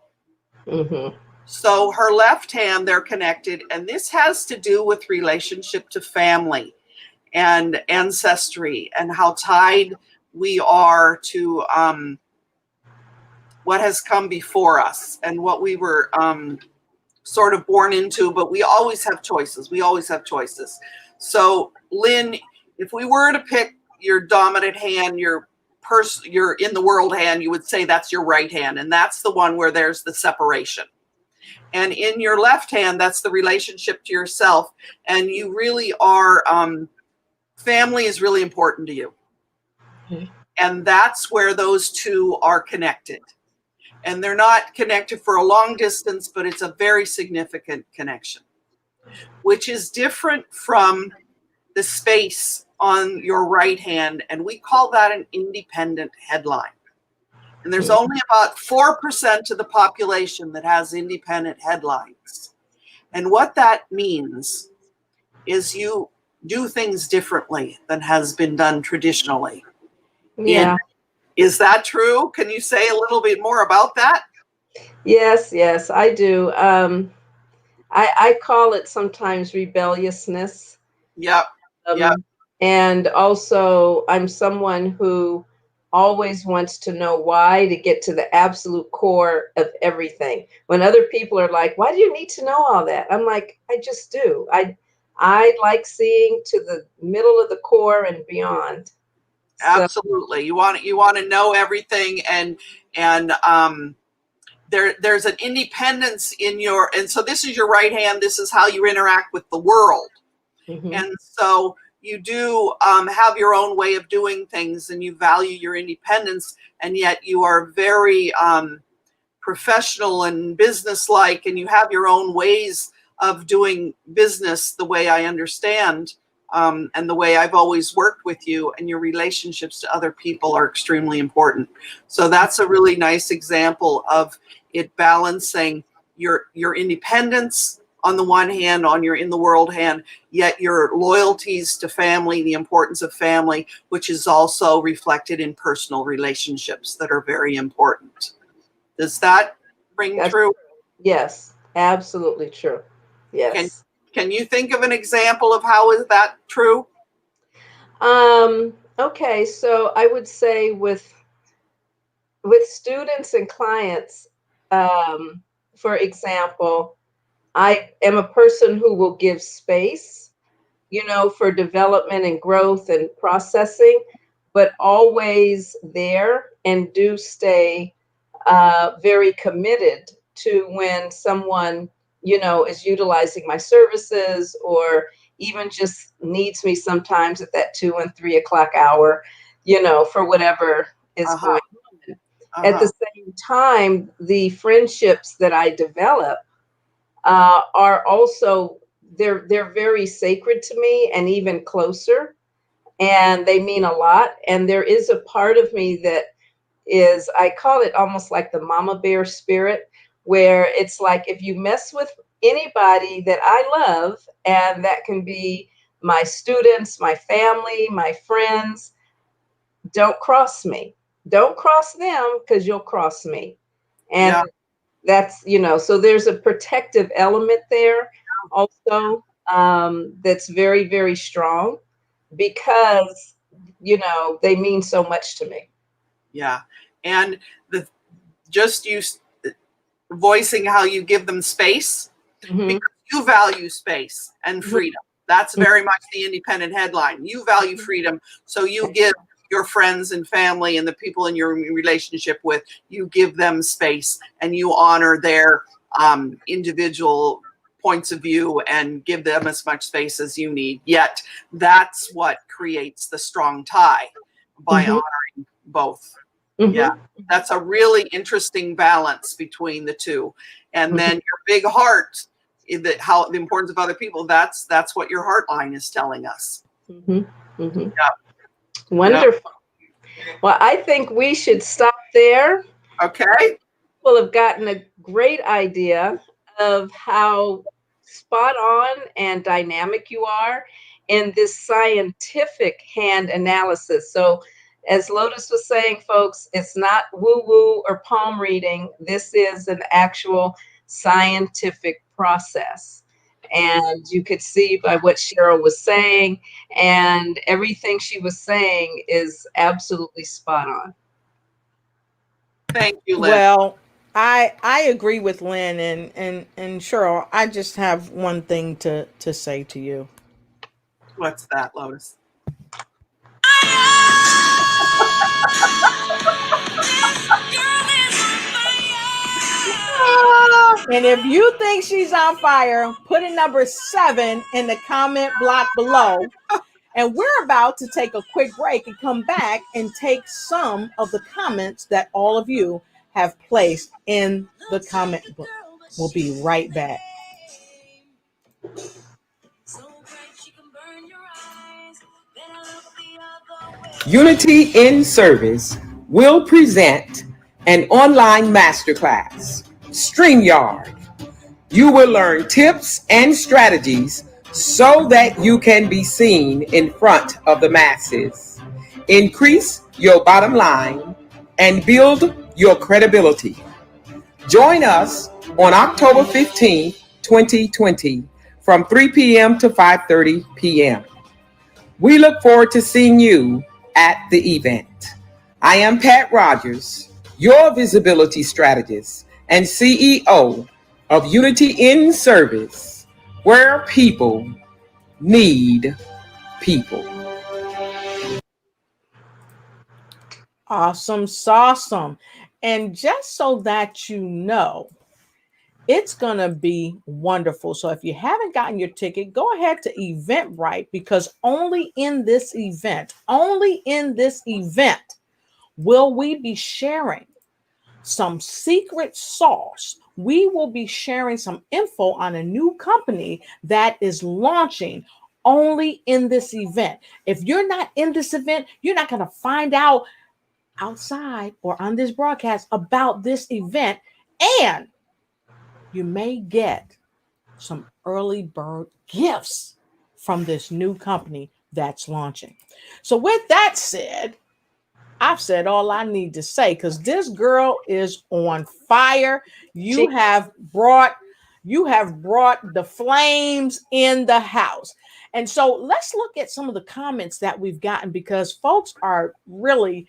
So her left hand, they're connected, and this has to do with relationship to family and ancestry, and how tied we are to what has come before us and what we were sort of born into. But we always have choices. We always have choices. So Lynn, if we were to pick your dominant hand, your in the world hand, you would say that's your right hand, and that's the one where there's the separation. And in your left hand, that's the relationship to yourself. And you really are, family is really important to you. And that's where those two are connected. And they're not connected for a long distance, but it's a very significant connection, which is different from the space on your right hand. And we call that an independent headline. And there's only about 4% of the population that has independent headlines. And what that means is you do things differently than has been done traditionally. Yeah. Is that true? Can you say a little bit more about that? Yes, I do. I call it sometimes rebelliousness. Yep. And also, I'm someone who always wants to know why, to get to the absolute core of everything. When other people are like, why do you need to know all that? I'm like, I just do. I like seeing to the middle of the core and beyond. So, Absolutely. You want to know everything, and there's an independence in your, and so this is your right hand. This is how you interact with the world. And so you do have your own way of doing things, and you value your independence, and yet you are very professional and businesslike, and you have your own ways of doing business, the way I understand, and the way I've always worked with you, and your relationships to other people are extremely important. So that's a really nice example of it balancing your independence on the one hand, on your in the world hand, yet your loyalties to family, the importance of family, which is also reflected in personal relationships that are very important. Does that ring true? Yes, absolutely true. Can Yes. can you think of an example of how is that true? Okay, so I would say with students and clients, for example, I am a person who will give space, for development and growth and processing, but always there, and do stay very committed to when someone, is utilizing my services, or even just needs me sometimes at that 2 and 3 o'clock hour, for whatever is Uh-huh. going on. At the same time, the friendships that I develop are also, they're very sacred to me, and even closer, and they mean a lot. And there is a part of me that is, I call it almost like the mama bear spirit, where it's like, if you mess with anybody that I love, and that can be my students, my family, my friends, don't cross me. Don't cross them, because you'll cross me. And Yeah. that's, so there's a protective element there also, that's very, very strong, because, they mean so much to me. Yeah. And the just you voicing how you give them space, Mhm. because you value space and freedom. That's very much the independent headline. You value freedom, so you give your friends and family and the people in your relationship with, you give them space, and you honor their individual points of view and give them as much space as you need. Yet that's what creates the strong tie, by honoring both. Yeah, that's a really interesting balance between the two. And then your big heart, how the importance of other people, that's what your heart line is telling us. Yeah. Yeah. Wonderful. Well, I think we should stop there. Okay. People have gotten a great idea of how spot on and dynamic you are in this scientific hand analysis. So, as Lotus was saying, folks, it's not woo woo or palm reading. This is an actual scientific process. And you could see by what Cheryl was saying, and everything she was saying is absolutely spot on. Thank you, Lynn. Well, I agree with Lynn and Cheryl. I just have one thing to say to you. What's that, Lotus? And if you think she's on fire, put a number 7 in the comment block below. And we're about to take a quick break and come back and take some of the comments that all of you have placed in the comment book. We'll be right back. Unity in Service will present an online masterclass, StreamYard. You will learn tips and strategies so that you can be seen in front of the masses, increase your bottom line, and build your credibility. Join us on October 15th, 2020, from 3 p.m. to 5:30 p.m. We look forward to seeing you at the event. I am Pat Rogers, your visibility strategist and CEO of Unity in Service, where people need people. Awesome, awesome. And just so that you know, it's going to be wonderful. So if you haven't gotten your ticket, go ahead to Eventbrite, because only in this event, will we be sharing some secret sauce. We will be sharing some info on a new company that is launching only in this event. If you're not in this event, you're not going to find out outside or on this broadcast about this event, and you may get some early bird gifts from this new company that's launching. So with that said, I've said all I need to say, because this girl is on fire. You have brought the flames in the house. And so let's look at some of the comments that we've gotten, because folks are really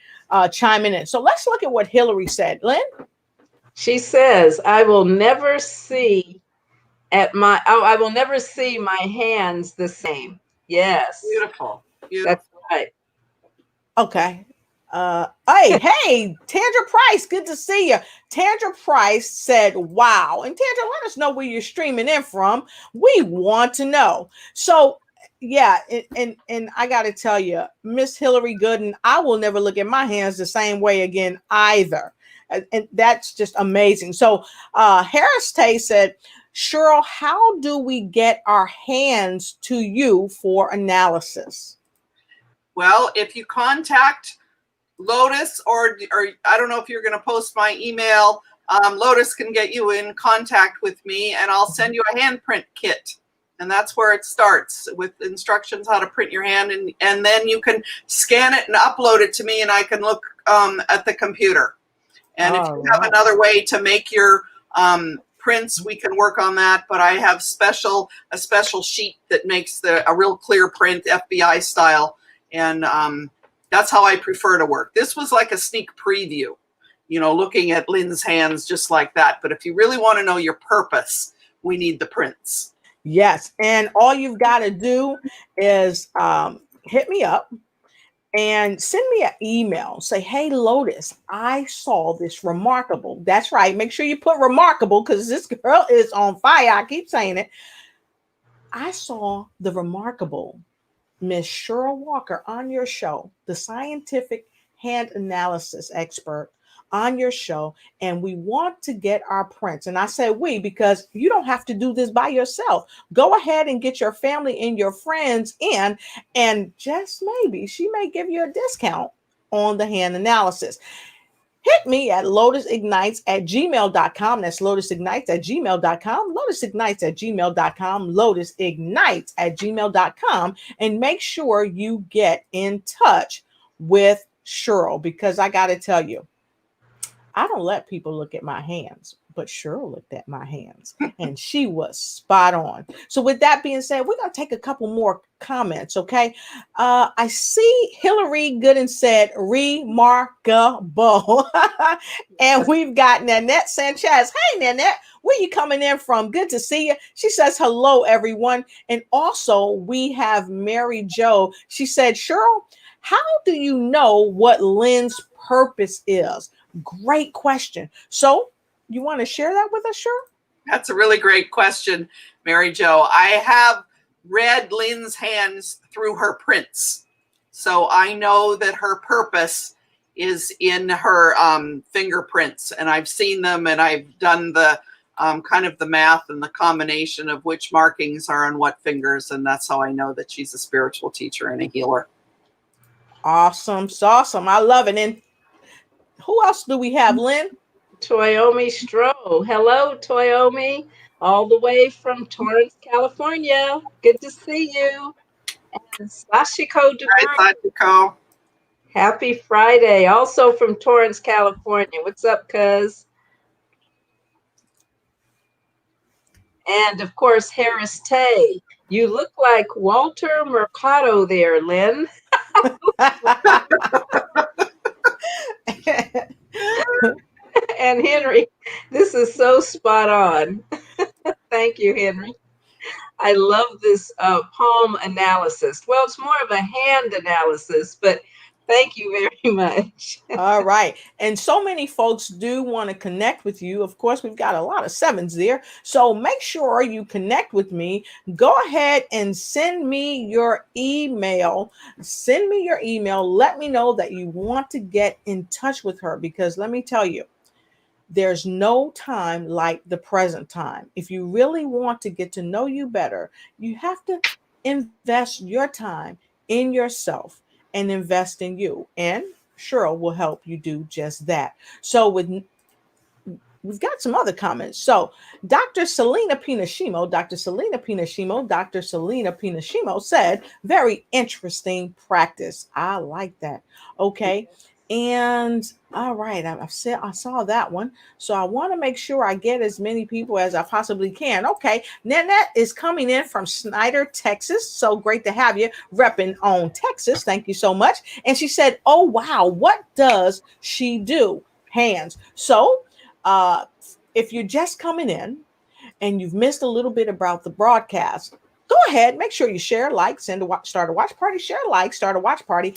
chiming in. So let's look at what Hillary said. Lynn? She says, I will never see my hands the same. Yes. Beautiful. That's right. Okay. Hey, Tandra Price, good to see you. Tandra Price said, wow. And Tandra, let us know where you're streaming in from. We want to know. So, yeah, and I got to tell you, Miss Hillary Gooden, I will never look at my hands the same way again either. And that's just amazing. So, Harris Tay said, Cheryl, how do we get our hands to you for analysis? Well, if you contact Lotus, or I don't know if you're going to post my email, Lotus can get you in contact with me, and I'll send you a handprint kit. And that's where it starts, with instructions how to print your hand. And then you can scan it and upload it to me, and I can look at the computer. And if you have another way to make your prints, we can work on that. But I have a special sheet that makes a real clear print, FBI style. And that's how I prefer to work. This was like a sneak preview, looking at Lynn's hands just like that. But if you really want to know your purpose, we need the prints. Yes. And all you've got to do is hit me up and send me an email. Say, hey, Lotus, I saw this remarkable. That's right. Make sure you put remarkable, because this girl is on fire. I keep saying it. I saw the remarkable Miss Cheryl Walker on your show, the scientific hand analysis expert on your show, and we want to get our prints. And I say we, because you don't have to do this by yourself. Go ahead and get your family and your friends in, and just maybe she may give you a discount on the hand analysis. Hit me at lotusignites@gmail.com. That's lotusignites@gmail.com. Lotusignites@gmail.com. Lotusignites@gmail.com. And make sure you get in touch with Cheryl, because I got to tell you, I don't let people look at my hands, but Cheryl looked at my hands and she was spot on. So with that being said, we're going to take a couple more comments, okay? I see Hillary Gooden said remarkable. And we've got Nanette Sanchez. Hey, Nanette, where you coming in from? Good to see you. She says, hello, everyone. And also we have Mary Jo. She said, Cheryl, how do you know what Lynn's purpose is? Great question. So you want to share that with us, Cheryl? That's a really great question, Mary Jo. I have read Lynn's hands through her prints. So I know that her purpose is in her fingerprints, and I've seen them, and I've done the kind of the math and the combination of which markings are on what fingers. And that's how I know that she's a spiritual teacher and a healer. Awesome. Awesome. I love it. And who else do we have, Lynn? Toyomi Stroh. Hello, Toyomi, all the way from Torrance, California. Good to see you. And Sashiko Hi, Sashiko. Happy Friday, also from Torrance, California. What's up, cuz? And of course, Harris Tay. You look like Walter Mercado there, Lynn. And Henry, this is so spot on. Thank you, Henry. I love this palm analysis. Well, it's more of a hand analysis, but thank you very much. All right. And so many folks do want to connect with you. Of course, we've got a lot of sevens there. So make sure you connect with me. Go ahead and send me your email. Send me your email. Let me know that you want to get in touch with her, because let me tell you, there's no time like the present time. If you really want to get to know you better, you have to invest your time in yourself and invest in you. And Cheryl will help you do just that. So we've got some other comments. So Dr. Selena Pinashimo, Dr. Selena Pinashimo said, very interesting practice. I like that. Okay. And all right, I saw that one. So I want to make sure I get as many people as I possibly can. Okay. Nanette is coming in from Snyder, Texas. So great to have you repping on Texas. Thank you so much. And she said, oh, wow, what does she do? Hands. So if you're just coming in and you've missed a little bit about the broadcast, go ahead, make sure you share, like, start a watch party, share, like, start a watch party,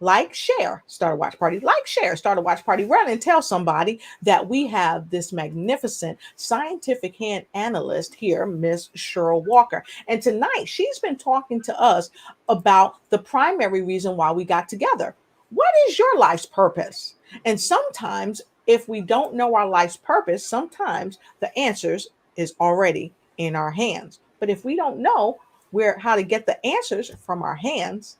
like, share, start a watch party, like, share, start a watch party, run and tell somebody that we have this magnificent scientific hand analyst here, Miss Cheryl Walker. And tonight she's been talking to us about the primary reason why we got together. What is your life's purpose? And sometimes if we don't know our life's purpose, sometimes the answers is already in our hands. But if we don't know how to get the answers from our hands,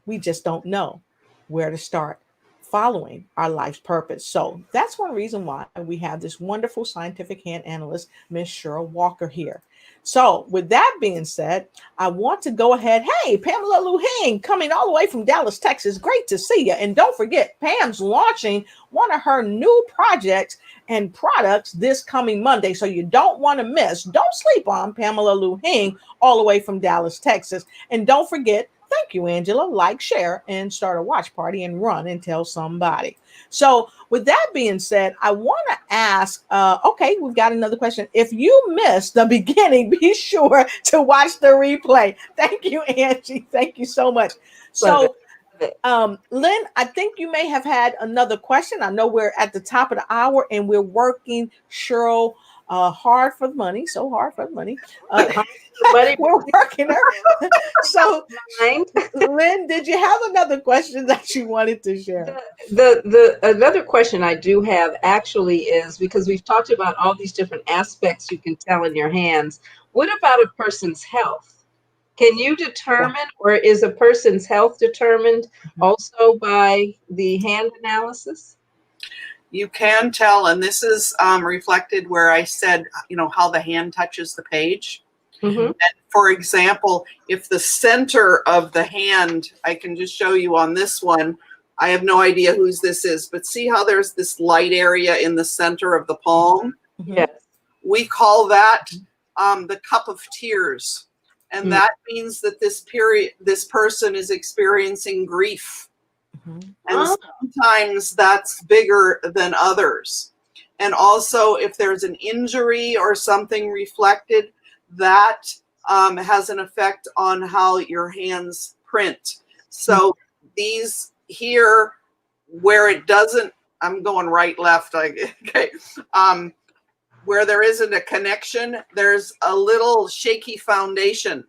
we just don't know where to start following our life's purpose. So that's one reason why we have this wonderful scientific hand analyst, Miss Cheryl Walker here. So with that being said, I want to go ahead. Hey, Pamela Luhing, coming all the way from Dallas, Texas. Great to see you. And don't forget, Pam's launching one of her new projects and products this coming Monday. So you don't want to miss. Don't sleep on Pamela Luhing all the way from Dallas, Texas. And don't forget, thank you, Angela. Like, share, and start a watch party and run and tell somebody. So with that being said, I want to ask, okay, we've got another question. If you missed the beginning, be sure to watch the replay. Thank you, Angie. Thank you so much. So Lynn, I think you may have had another question. I know we're at the top of the hour and we're working Cheryl hard for the money, so hard for the money. We're working her. So, Lynn, did you have another question that you wanted to share? The another question I do have actually is, because we've talked about all these different aspects you can tell in your hands. What about a person's health? Can you determine, or is a person's health determined also by the hand analysis? You can tell, and this is reflected where I said, how the hand touches the page. Mm-hmm. And for example, if the center of the hand, I can just show you on this one, I have no idea whose this is, but see how there's this light area in the center of the palm? Yes. We call that the cup of tears. And that means that this person is experiencing grief. And sometimes that's bigger than others. And also, if there's an injury or something reflected, that has an effect on how your hands print. So these here, where it doesn't, I'm going right, left, okay. Where there isn't a connection, there's a little shaky foundation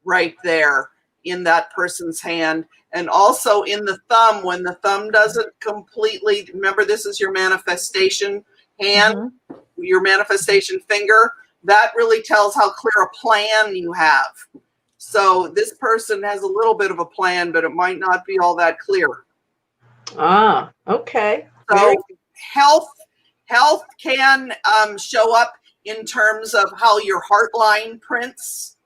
right there in that person's hand. And also in the thumb, when the thumb doesn't completely, remember this is your manifestation hand, your manifestation finger, that really tells how clear a plan you have. So this person has a little bit of a plan, but it might not be all that clear. Ah, okay. So health can show up in terms of how your heart line prints.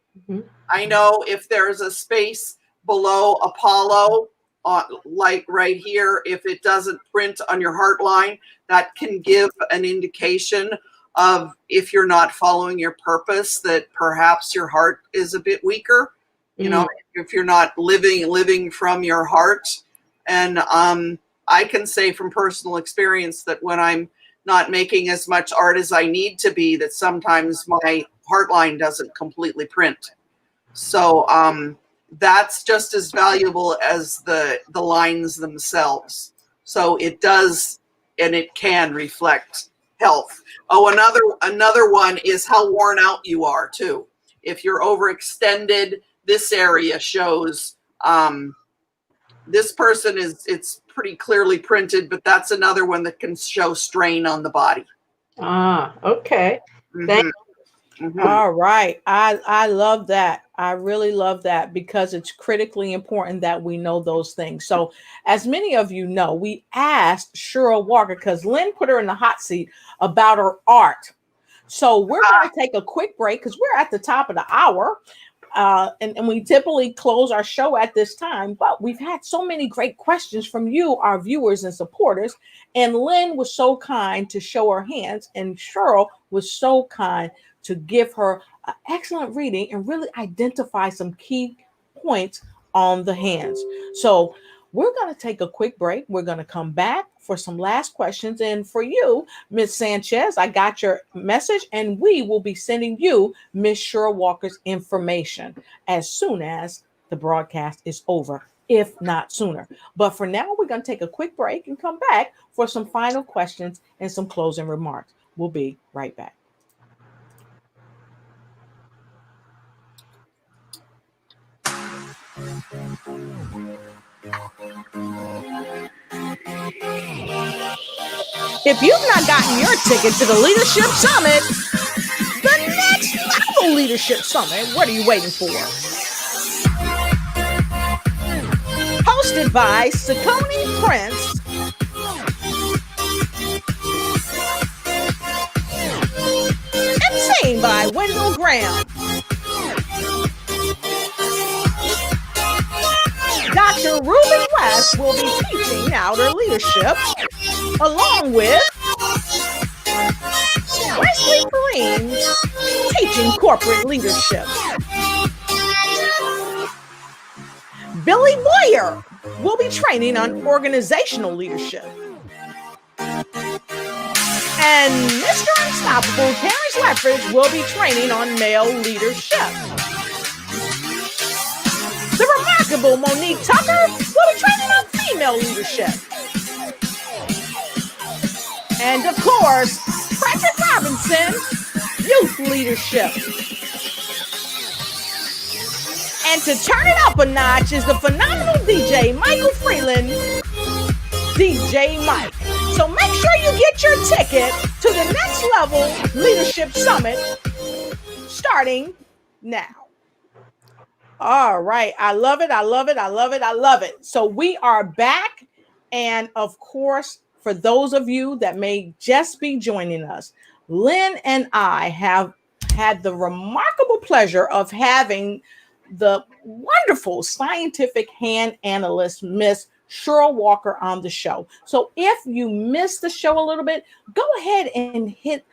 I know if there's a space below Apollo, like right here, if it doesn't print on your heart line, that can give an indication of, if you're not following your purpose, that perhaps your heart is a bit weaker. If you're not living from your heart. And I can say from personal experience that when I'm not making as much art as I need to be, that sometimes my heart line doesn't completely print. So that's just as valuable as the lines themselves. So it does, and it can reflect health. Oh, another one is how worn out you are too. If you're overextended, this area shows this person it's pretty clearly printed, but that's another one that can show strain on the body. Ah, okay. Thank you. All right. I love that. I really love that because it's critically important that we know those things. So, as many of you know, we asked Cheryl Walker because Lynn put her in the hot seat about her art. So, we're going to take a quick break because we're at the top of the hour. And we typically close our show at this time, but we've had so many great questions from you, our viewers and supporters. And Lynn was so kind to show her hands, and Cheryl was so kind to give her an excellent reading and really identify some key points on the hands. So we're going to take a quick break. We're going to come back for some last questions. And for you, Ms. Sanchez, I got your message, and we will be sending you Ms. Cheryl Walker's information as soon as the broadcast is over, if not sooner. But for now, we're going to take a quick break and come back for some final questions and some closing remarks. We'll be right back. If you've not gotten your ticket to the Leadership Summit, the next level Leadership Summit, what are you waiting for? Hosted by Saucony Prince, emceed by Wendell Graham, Dr. Ruben West will be teaching outer leadership, along with Wesley Kareem teaching corporate leadership. Billy Boyer will be training on organizational leadership. And Mr. Unstoppable, Terrence Leffridge, will be training on male leadership. The remarkable Monique Tucker will be training on female leadership. And of course, Frederick Robinson, youth leadership. And to turn it up a notch is the phenomenal DJ Michael Freeland, DJ Mike. So make sure you get your ticket to the next level Leadership Summit starting now. All right. I love it. I love it. I love it. I love it. So we are back. And of course, for those of you that may just be joining us, Lynn and I have had the remarkable pleasure of having the wonderful scientific hand analyst, Miss Cheryl Walker, on the show. So if you missed the show a little bit, go ahead and hit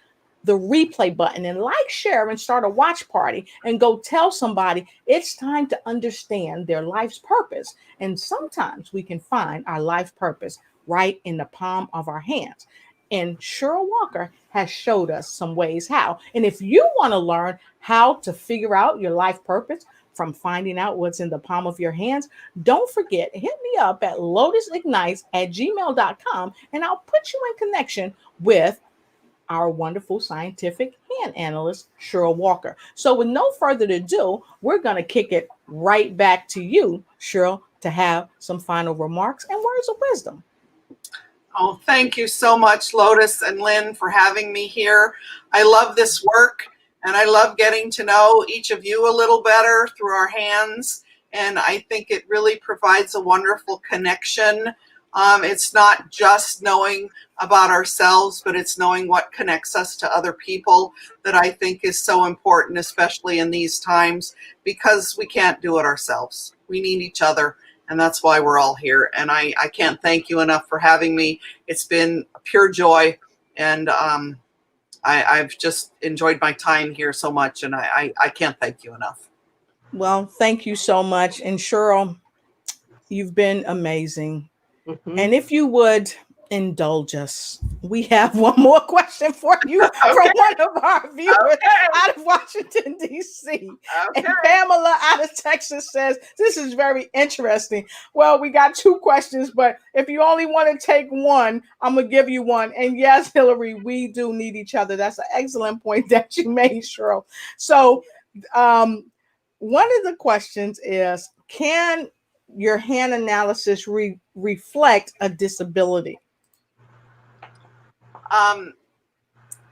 the replay button and like, share, and start a watch party and go tell somebody it's time to understand their life's purpose. And sometimes we can find our life purpose right in the palm of our hands. And Cheryl Walker has showed us some ways how. And if you want to learn how to figure out your life purpose from finding out what's in the palm of your hands, don't forget, hit me up at lotusignites@gmail.com and I'll put you in connection with our wonderful scientific hand analyst, Cheryl Walker. So with no further ado, we're going to kick it right back to you, Cheryl, to have some final remarks and words of wisdom. Oh, thank you so much, Lotus and Lynn, for having me here. I love this work, and I love getting to know each of you a little better through our hands, and I think it really provides a wonderful connection. It's not just knowing about ourselves, but it's knowing what connects us to other people that I think is so important, especially in these times, because we can't do it ourselves. We need each other. And that's why we're all here. And I can't thank you enough for having me. It's been a pure joy. And I've just enjoyed my time here so much. And I can't thank you enough. Well, thank you so much. And Cheryl, you've been amazing. Mm-hmm. And if you would Indulge us. We have one more question for you from one of our viewers out of Washington, D.C. And Pamela out of Texas says, this is very interesting. Well, we got two questions, but if you only want to take one, I'm going to give you one. And yes, Hillary, we do need each other. That's an excellent point that you made, Cheryl. So one of the questions is, can your hand analysis reflect a disability?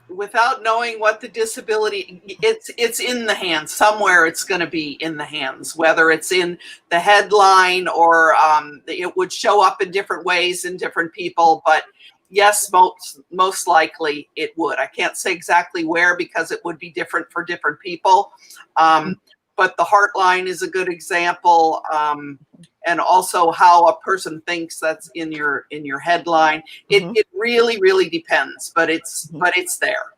Without knowing what the disability, it's in the hands somewhere. It's going to be in the hands, whether it's in the headline or it would show up in different ways in different people. But yes, most likely it would. I can't say exactly where because it would be different for different people. But the heart line is a good example. And also how a person thinks, that's in your headline. It really, really depends, but it's there.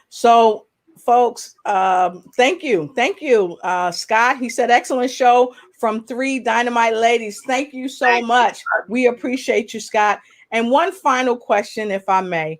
So folks, thank you, Scott. He said, excellent show from 3 dynamite ladies. Thank you so much. We appreciate you, Scott. And one final question, if I may.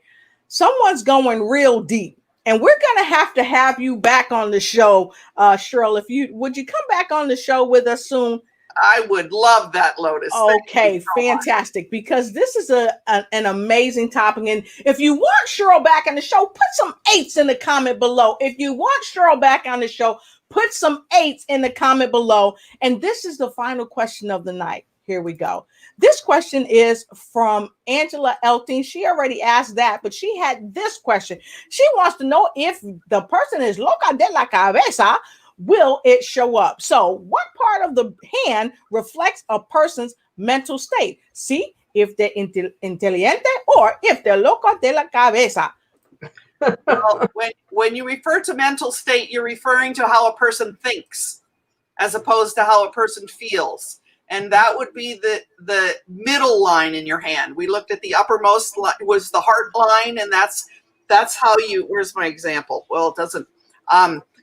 Someone's going real deep, and we're going to have you back on the show, Cheryl. Would you come back on the show with us soon? I would love that, Lotus. Okay, fantastic. Because this is an amazing topic. And if you want Cheryl back on the show, put some 8s in the comment below. If you want Cheryl back on the show, put some 8s in the comment below. And this is the final question of the night. Here we go. This question is from Angela Elting. She already asked that, but she had this question. She wants to know if the person is loca de la cabeza, will it show up? So what part of the hand reflects a person's mental state? See if they're inteligente or if they're loco de la cabeza. Well, when you refer to mental state, you're referring to how a person thinks as opposed to how a person feels. And that would be the middle line in your hand. We looked at the uppermost line was the heart line, and that's how you, where's my example? Well, it doesn't,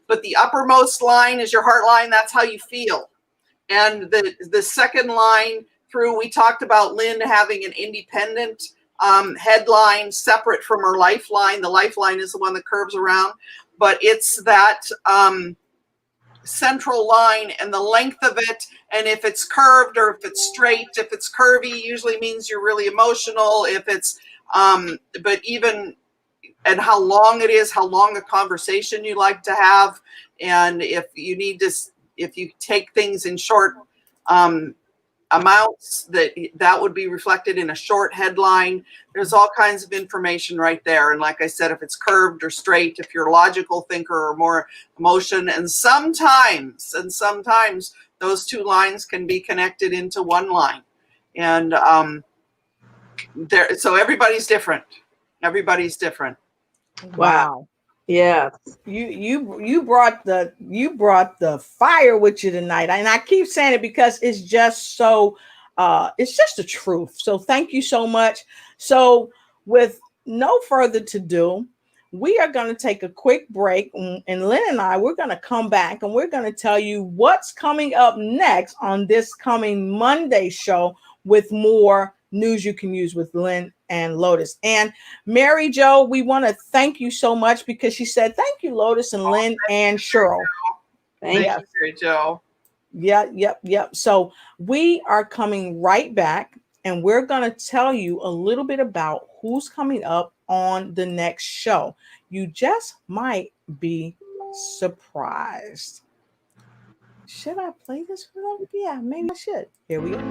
but the uppermost line is your heart line. That's how you feel. And the second line through, we talked about Lynn having an independent headline separate from her lifeline. The lifeline is the one that curves around, but it's that central line and the length of it. And if it's curved or if it's straight, if it's curvy, usually means you're really emotional. If it's, but even, and how long it is, how long a conversation you like to have. And if you need to, if you take things in short amounts, that would be reflected in a short headline. There's all kinds of information right there. And like I said, if it's curved or straight, if you're a logical thinker or more emotion, and sometimes those two lines can be connected into one line. And so everybody's different. Everybody's different. Wow. Yeah. You brought the fire with you tonight. And I keep saying it because it's just so it's just the truth. So thank you so much. So with no further to do, we are going to take a quick break, and Lynn and I, we're going to come back and we're going to tell you what's coming up next on this coming Monday show with more news you can use with Lynn and Lotus. And Mary Jo, we want to thank you so much because she said, thank you, Lotus and Lynn and Cheryl. Thank you, Mary Jo. Yep. So we are coming right back, and we're going to tell you a little bit about who's coming up on the next show. You just might be surprised. Should I play this for them? Yeah, maybe I should. Here we go.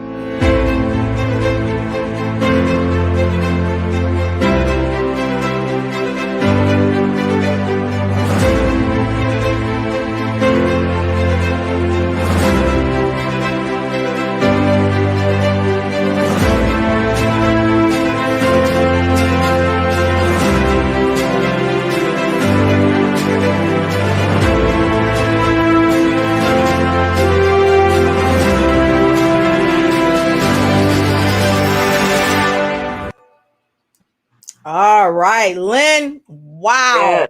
All right, Lynn. Wow. Yeah,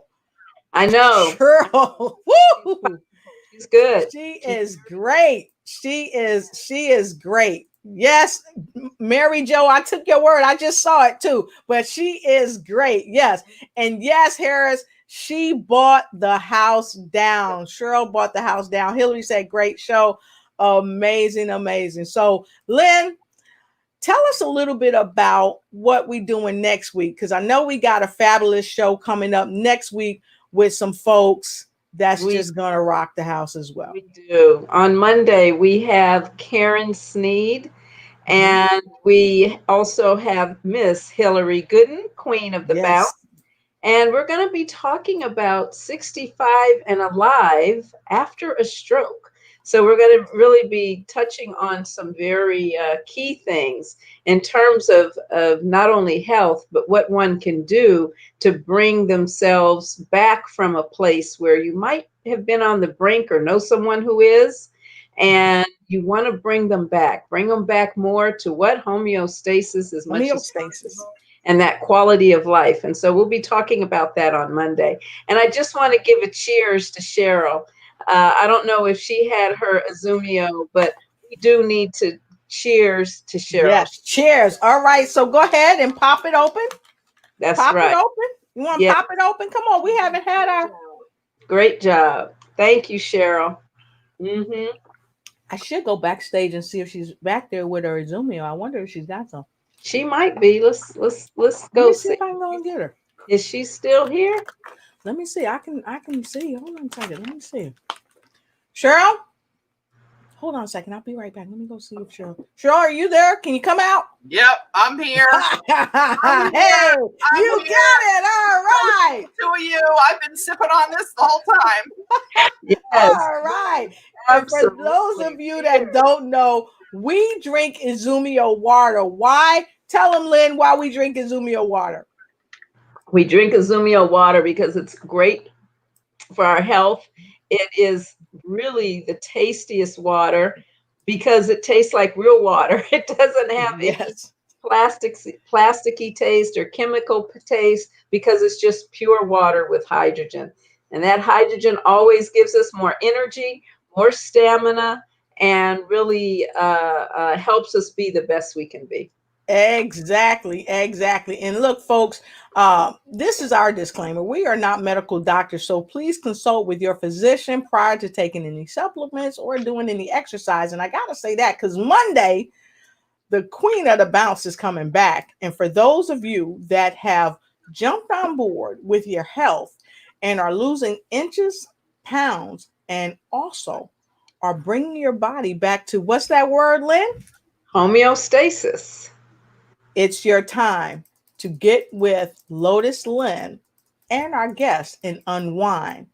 I know. Girl. Woo. She's good. She is great. She is great. Yes, Mary Jo, I took your word. I just saw it too. But she is great. Yes. And yes, Harris, she bought the house down. Cheryl bought the house down. Hillary said, great show. Amazing, amazing. So, Lynn, tell us a little bit about what we're doing next week, because I know we got a fabulous show coming up next week with some folks that's just going to rock the house as well. We do. On Monday, we have Karen Sneed, and we also have Miss Hillary Gooden, Queen of the Bounce. And we're going to be talking about 65 and alive after a stroke. So we're going to really be touching on some very key things in terms of not only health, but what one can do to bring themselves back from a place where you might have been on the brink or know someone who is, and you want to bring them back more to what homeostasis as much as possible, and that quality of life. And so we'll be talking about that on Monday. And I just want to give a cheers to Cheryl. I don't know if she had her Azumio, but we do need to cheers to Cheryl. Yes, cheers. All right, so go ahead and pop it open. That's pop right. Pop it open? You want to pop it open? Come on, we haven't had our... Great job. Thank you, Cheryl. I should go backstage and see if she's back there with her Azumio. I wonder if she's got some. She might be. Let's go see if I can go and get her. Is she still here? Let me see. I can see. Hold on a second. Let me see. Cheryl? Hold on a second. I'll be right back. Let me go see if Cheryl. Cheryl, are you there? Can you come out? Yep, I'm here. Hey, you got it. All right. Two of you. I've been sipping on this the whole time. Yes. All right. And for those of you that don't know, we drink Azumio water. Why? Tell them, Lynn, why we drink Azumio water. We drink Azumio water because it's great for our health. It is really the tastiest water because it tastes like real water. It doesn't have any plasticky taste or chemical taste because it's just pure water with hydrogen. And that hydrogen always gives us more energy, more stamina, and really helps us be the best we can be. Exactly. And look, folks, this is our disclaimer. We are not medical doctors, so please consult with your physician prior to taking any supplements or doing any exercise. And I got to say that because Monday, the Queen of the Bounce is coming back. And for those of you that have jumped on board with your health and are losing inches, pounds, and also are bringing your body back to, what's that word, Lynn? Homeostasis. It's your time to get with Lotus Lynn and our guests and unwind,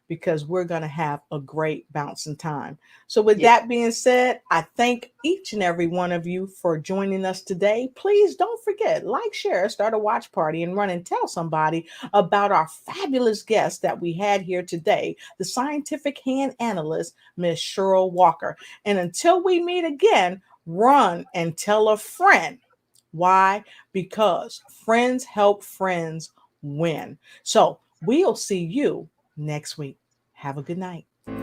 because we're going to have a great bouncing time. So with that being said, I thank each and every one of you for joining us today. Please don't forget, like, share, start a watch party, and run and tell somebody about our fabulous guest that we had here today, the scientific hand analyst, Miss Cheryl Walker. And until we meet again, run and tell a friend. Why? Because friends help friends win. So we'll see you next week. Have a good night. Be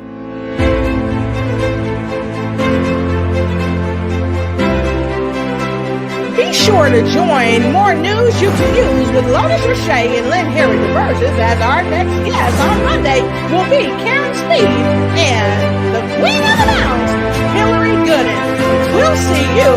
sure to join More News You Can Use with Lotus Rashay and Lynn Harry DeVerges as our next guest on Monday will be Karen Speed and the Queen of the Bounce, Hillary Gooden. We'll see you